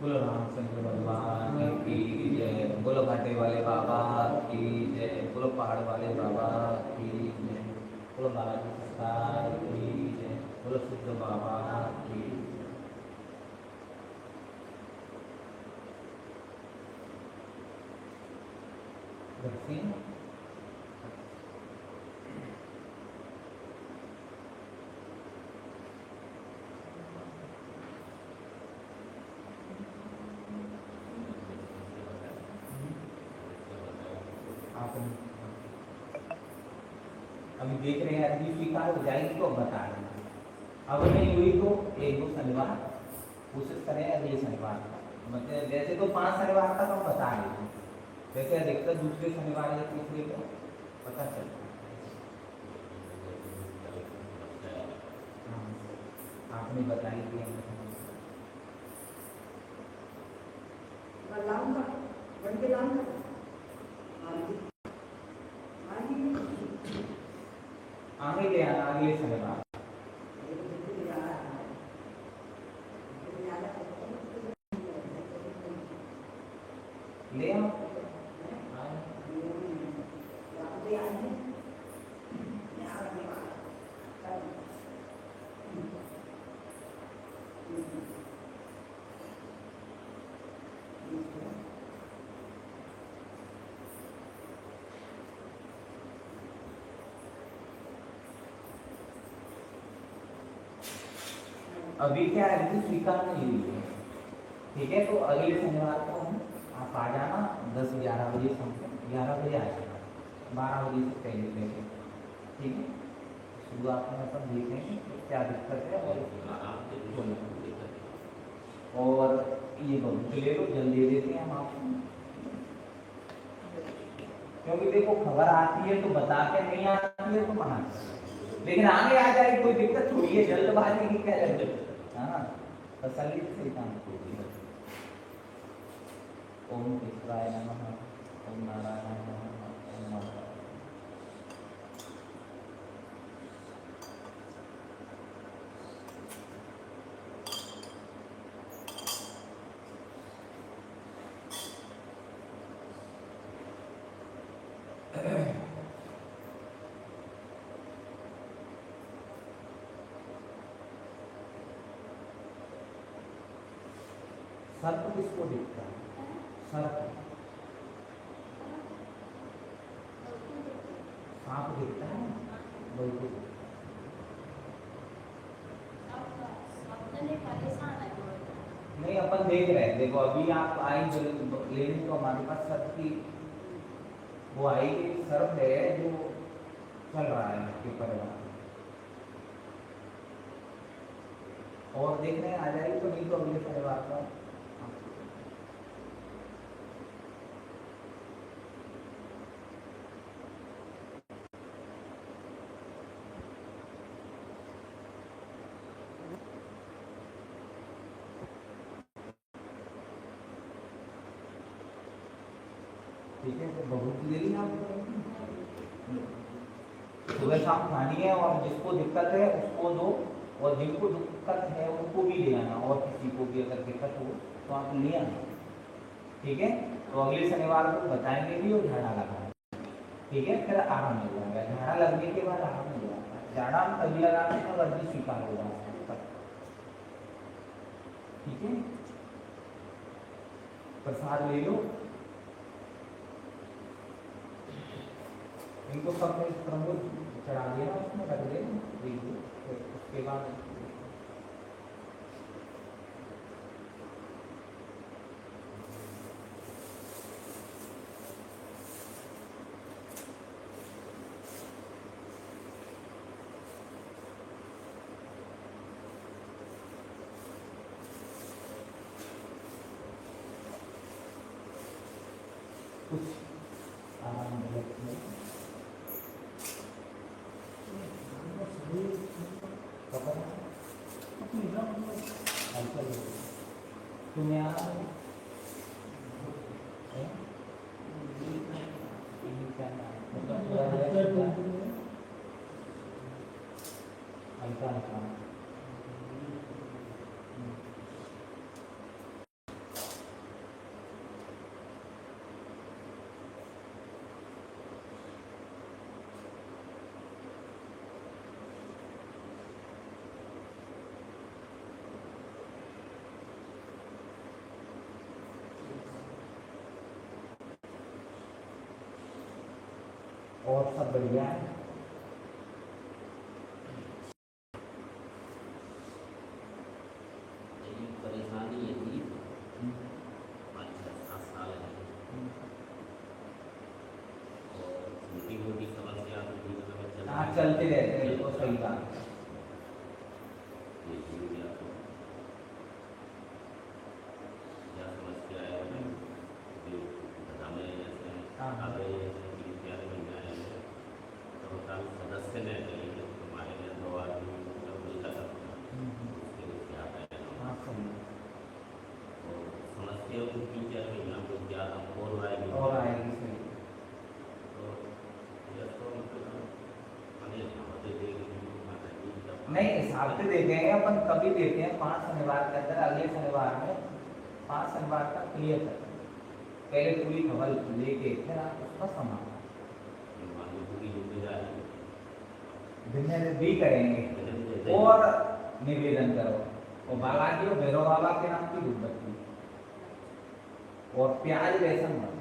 बोलो रामचंद्र भगवान की जय, बोलो घाटे वाले बाबा की जय, बोलो पहाड़ वाले बाबा की जय, बोलो बालाजी सरकार की जय, बोलो सिद्ध बाबा की जय। अभी देख रहे हैं अभी स्वीकार हो जाएगी तो बता देना, अब नहीं हुई तो एक दो शनिवार कोशिश करें अगले शनिवार का, मतलब जैसे तो 5 शनिवार तक हम बता देंगे, वैसे अधिकतर दूसरे शनिवार या तीसरे को पता चलता है। हाँ, आपने बताई थी हमने लाऊंगा बढ़ के लाऊंगा आगे ले आना अगले शनिवार। ले आओ अभी क्या है अभी स्वीकार नहीं हुई है, ठीक है, तो अगले शनिवार को हम आप आ जाना 10-11 बजे समथिंग, 11 बजे आ जाना, 12 बजे से पहले लेके, ठीक है। शुरुआत में अपन देखेंगे तो क्या दिक्कत है और ये बहुत ले लो जल्दी दे देते हैं हम आपको, क्योंकि देखो खबर आती है तो बता के नहीं आती है तो मना, लेकिन आगे आ जाए कोई दिक्कत थोड़ी है, जल्दबाजी की क्या जरूरत है, हाँ तसल्ली से काम कीजिए। ओम कृष्णाय नमः, ओम नारायणाय नमः, ओम नारायण। सर्प किसको दिखता है? सर्प, सांप दिखता है बिल्कुल। नहीं अपन देख रहे हैं, देखो अभी आप आई लेने तो हमारे पास सर्प की वो आएगी, सर्प है जो चल रहा है आपके परिवार, और देखने आ जाएगी तो नहीं तो अगले परिवार का ठीक है। तो बहुत ले लिया सुबह शाम खानी है, और जिसको दिक्कत है उसको दो, और जिनको दिक्कत है उनको भी ले आना, और किसी को भी अगर दिक्कत हो तो आप ले आना, ठीक है। तो अगले शनिवार को बताएंगे भी और झाड़ा लगाएंगे, ठीक है, फिर आराम मिल जाएगा, झाड़ा लगने के बाद आराम मिल जाएगा, झाड़ा हम तभी लगाते हैं वर्दी स्वीकार हो जाता है, ठीक है। प्रसाद ले लो, इनको सब में प्रमुख चढ़ा देना, उसमें रख देना, फिर उसके बाद कुछ आराम मिलेगा। तुम्हें हल्का हल्का सब बढ़िया है। लेकिन परेशानी ये थी 5-7 साल है और छोटी मोटी समस्या तो जीवन में हाँ चलते रहते हैं, तो सही बात है। ये हो गया तो क्या समस्या है जो हमें जैसे हाँ। अगर जैसे प्यारे महिलाएं हैं तो साल सदस्य ने कहेंगे हमारे लिए 2 आदमी मतलब मिलता था उसके लिए क्या है हाँ सही और समस्या को 3-4 महीना को ज़्यादा और आएगी और आएगी सही। तो यह तो मतलब अनेक बातें देखेंगे नहीं हिसाब से देखेंगे अपन, कभी देते हैं 5 शनिवार के अंदर, अगले शनिवार में 5 शनिवार तक क्लियर कर पहले पूरी खबर लेके फिर आप उसका समाधान पूरी जिम्मेदारी दिन भी करेंगे और निवेदन करो और बालाजी और भैरव बाबा के नाम की दुर्गति और प्याज बेसन मत,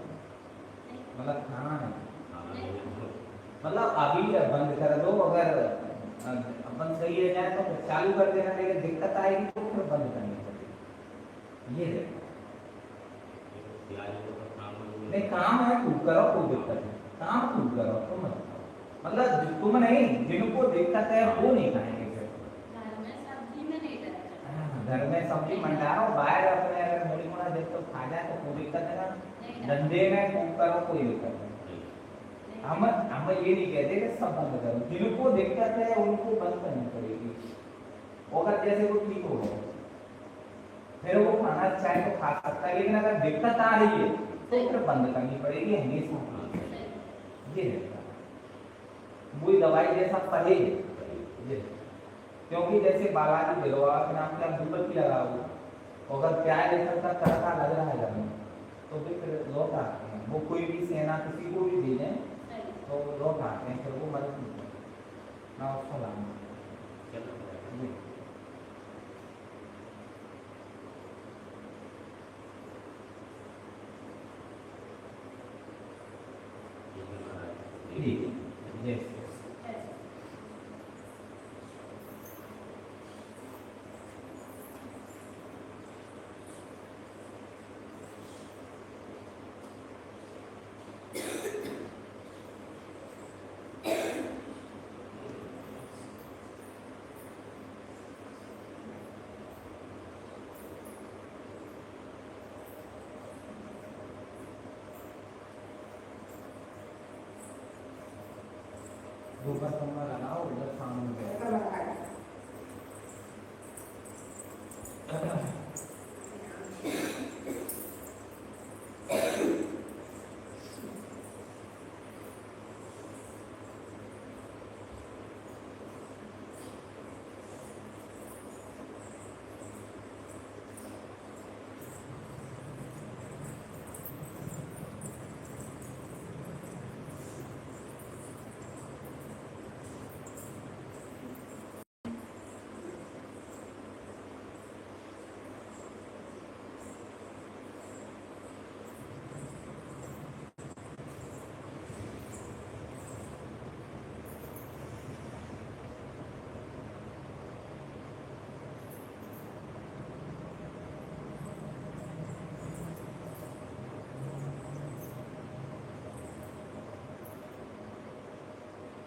मतलब खाना नहीं, मतलब अभी बंद कर दो, अगर अपन सही है जाए तो चालू कर देना, लेकिन दिक्कत आएगी तो फिर बंद करनी पड़ेगी। ये देखो नहीं काम है खूब करो, कोई दिक्कत नहीं, काम खूब करो तुम मत करो। मतलब तुम नहीं, जिनको दिक्कत है वो नहीं खाएंगे फिर। घर में सब्जी मंडाओ, बाहर अपने अगर मोड़ी मोड़ा जब तो खा जाए तो कोई दिक्कत है ना, धंधे में खूब करो, कोई दिक्कत नहीं। हम ये नहीं कहते कि सब बंद करो, जिनको दिक्कत है उनको बंद करनी पड़ेगी। अगर जैसे वो ठीक हो गए फिर वो खाना चाहे तो खा सकता है, लेकिन अगर दिक्कत आ रही है तो फिर बंद करनी पड़ेगी हमेशा। ये वही दवाई जैसा परहेज ये, क्योंकि जैसे बालाजी बिलवा के नाम की आप दुबकी लगाओ, अगर प्याज जैसा का तड़का लग रहा है घर में तो फिर लौट आते हैं, वो कोई भी सेना किसी को भी दे दें तो लौट आते हैं, फिर वो मदद नहीं करते ना उसको लाना। जी जी ऊपर कमरा लगाओ, उधर सामने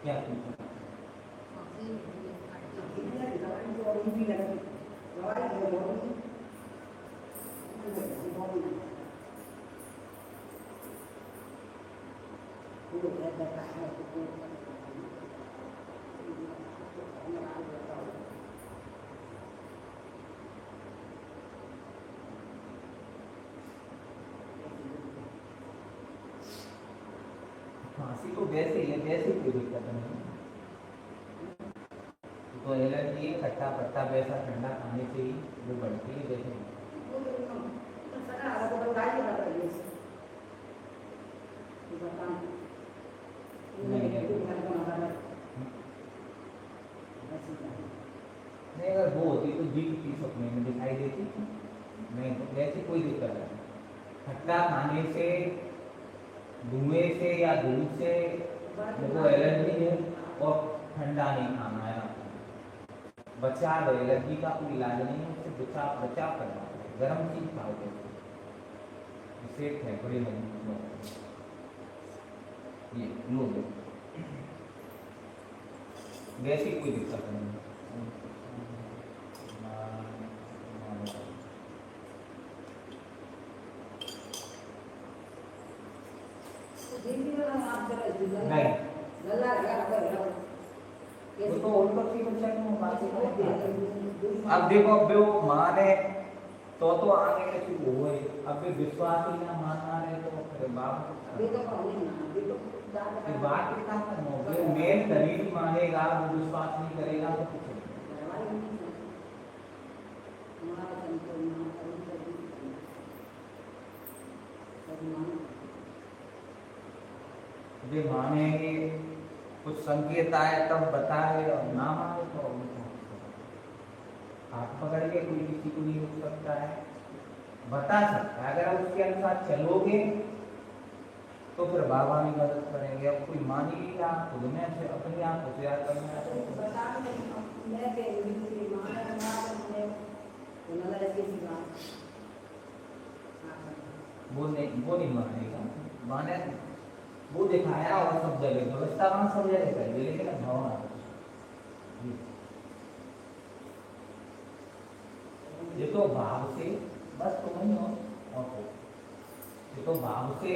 क्या खांसी तो वैसे ही है, वैसे कोई दिक्कत नहीं, तो एलर्जी है खट्टा पट्टा वैसा ठंडा खाने से ही वो बढ़ती है जैसे नहीं, अगर वो होती तो जी की पीस अपने में दिखाई देती नहीं, तो वैसे कोई दिक्कत नहीं। खट्टा खाने से, धुएं से या दूध से देखो एलर्जी है और ठंडा नहीं खाना है आपको, बचा लो, एलर्जी का कोई इलाज नहीं है, उससे बचाव करना है, गर्म चीज खाओ, इसे फेफड़े में ये लो लो, वैसी कोई दिक्कत नहीं है। नहीं वो तो उनको की बच्चा को बात अब देखो, अब वो माने तो आगे के शुरू हुए, अब भी विश्वास ही ना मानना है तो फिर बाप बात कितना वो मेन दलील मानेगा, वो विश्वास नहीं करेगा तो कुछ नहीं मानेंगे, कुछ संकेत आए तब बताए और ना माने तो हाथ पकड़ के कोई किसी को नहीं हो सकता है, बता सकता है। अगर आप उसके अनुसार चलोगे तो फिर बाबा भी मदद करेंगे। अब कोई मान ही नहीं रहा खुद में से अपने आप होशियार करना वो नहीं मानेगा, माने वो दिखाया और सब जगह व्यवस्था वहाँ सब जगह करिए, लेकिन भावना ये तो भाव से बस तुम नहीं हो, और ये तो भाव से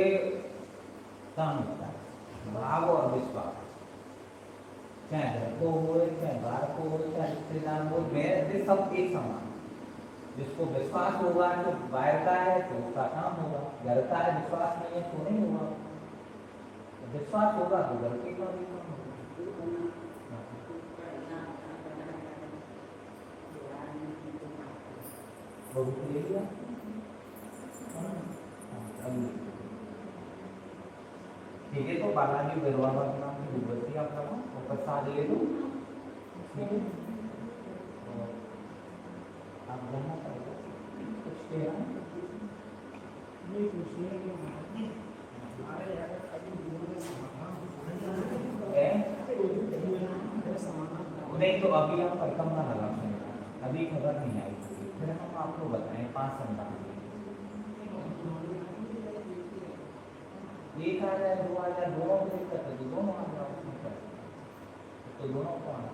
काम होता है, भाव और विश्वास, चाहे घर को हो चाहे बाहर को हो चाहे रिश्तेदार हो, मेरे सब एक समान। जिसको विश्वास होगा तो बाहर का है तो उसका काम होगा, घर का है विश्वास नहीं है तो नहीं होगा, विश्वास होगा तो घर के काम होगा। बहुत ले लिया ठीक है, तो बालाजी बिरवा नाम की भूगती आप और प्रसाद ले लो, ठीक है, आप जानना पड़ेगा कुछ कहना नहीं, कुछ नहीं, हमारे अगर कभी जीवन में समाधान नहीं तो अभी आप परिक्रमा लगा, अभी खबर नहीं आई, फिर हम आपको बताएं 5 संतान एक आ जाए 2 आ जाए, दोनों को दिक्कत है तो दोनों आ जाओ, तो दोनों को आना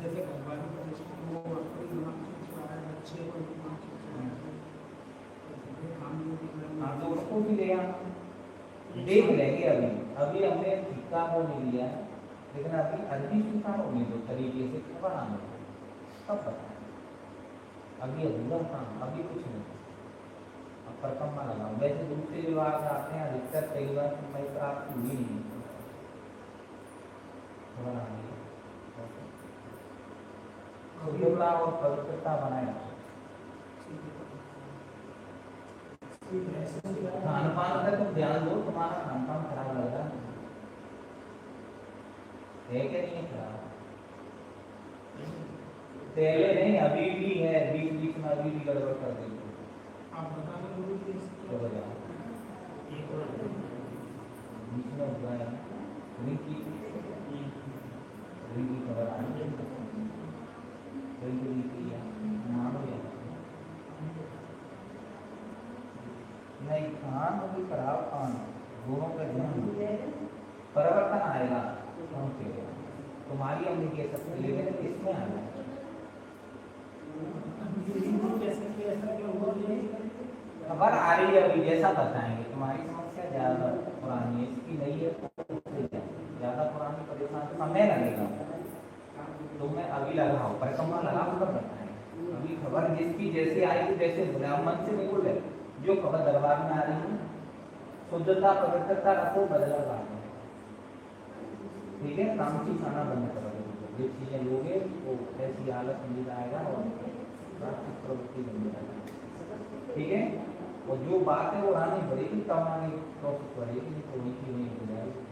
जैसे भगवान हाँ तो उसको भी ले आना, देख लेंगे। अभी हमने टीका वो नहीं लिया है, लेकिन अभी अर्जी स्वीकार होने दो तरीके से खबर आने दो, तब बताएं, अभी अधूरा काम, अभी कुछ नहीं, अब परिक्रमा लगाओ। वैसे दूसरे विभाग आते हैं अधिकतर कई बार समय प्राप्त हुई नहीं, खबर आने शुद्धता और पवित्रता बनाए रखो। खान पान का तुम ध्यान दो, तुम्हारा खान पान खराब लग रहा है कि नहीं खराब? पहले नहीं अभी भी है, बीच बीच में अभी भी गड़बड़ कर देते आप बता दो तो हो जाए बीच में हो जाए रिंग की खबर आनी नहीं, खान और खराब खान दोनों का ध्यान परिवर्तन आएगा, तुम्हारी हमने कह सकते, लेकिन इसमें आना खबर आ रही है अभी, जैसा बताएंगे। तुम्हारी समस्या ज्यादा पुरानी है, इसकी नहीं है, ज्यादा पुरानी परेशान, समय लगेगा, तुम्हें अभी लगाओ परिक्रमा लगाओ तब बताएंगे। अभी खबर जिसकी जैसे आएगी, जैसे ब्राह्मण से बिल्कुल है, जो खबर दरबार में आ रही है, शुद्धता पवित्रता रखो, बदला ठीक है, काम की खाना बंद करो, जो चीजें लोगे वो ऐसी हालत मिल जाएगा और प्राकृतिक प्रवृत्ति बन जाएगा, ठीक है। और जो बात है वो आनी पड़ेगी, तब आगे प्रॉफिट बढ़ेगी, तो नहीं हो जाएगी।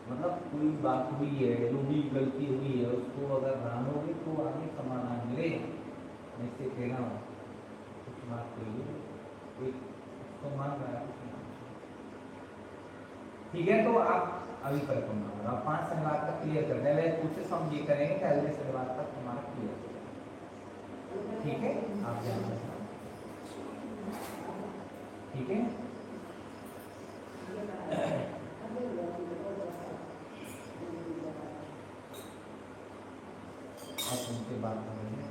मतलब कोई बात हुई है, जो भी गलती हुई है, उसको अगर रानोगे तो आगे समाधान मिलेगा। मैं इससे कह रहा हूँ कुछ बात कहिए, कोई तो मान रहा है ठीक है, तो आप अभी परिक्रमा करो, आप 5 शनिवार तक क्लियर कर दें। वैसे कुछ हम ये करेंगे कि अगले शनिवार तक हमारा क्लियर हो जाए। ठीक है, आप ध्यान रखना। ठीक है, आप उनसे बात करेंगे।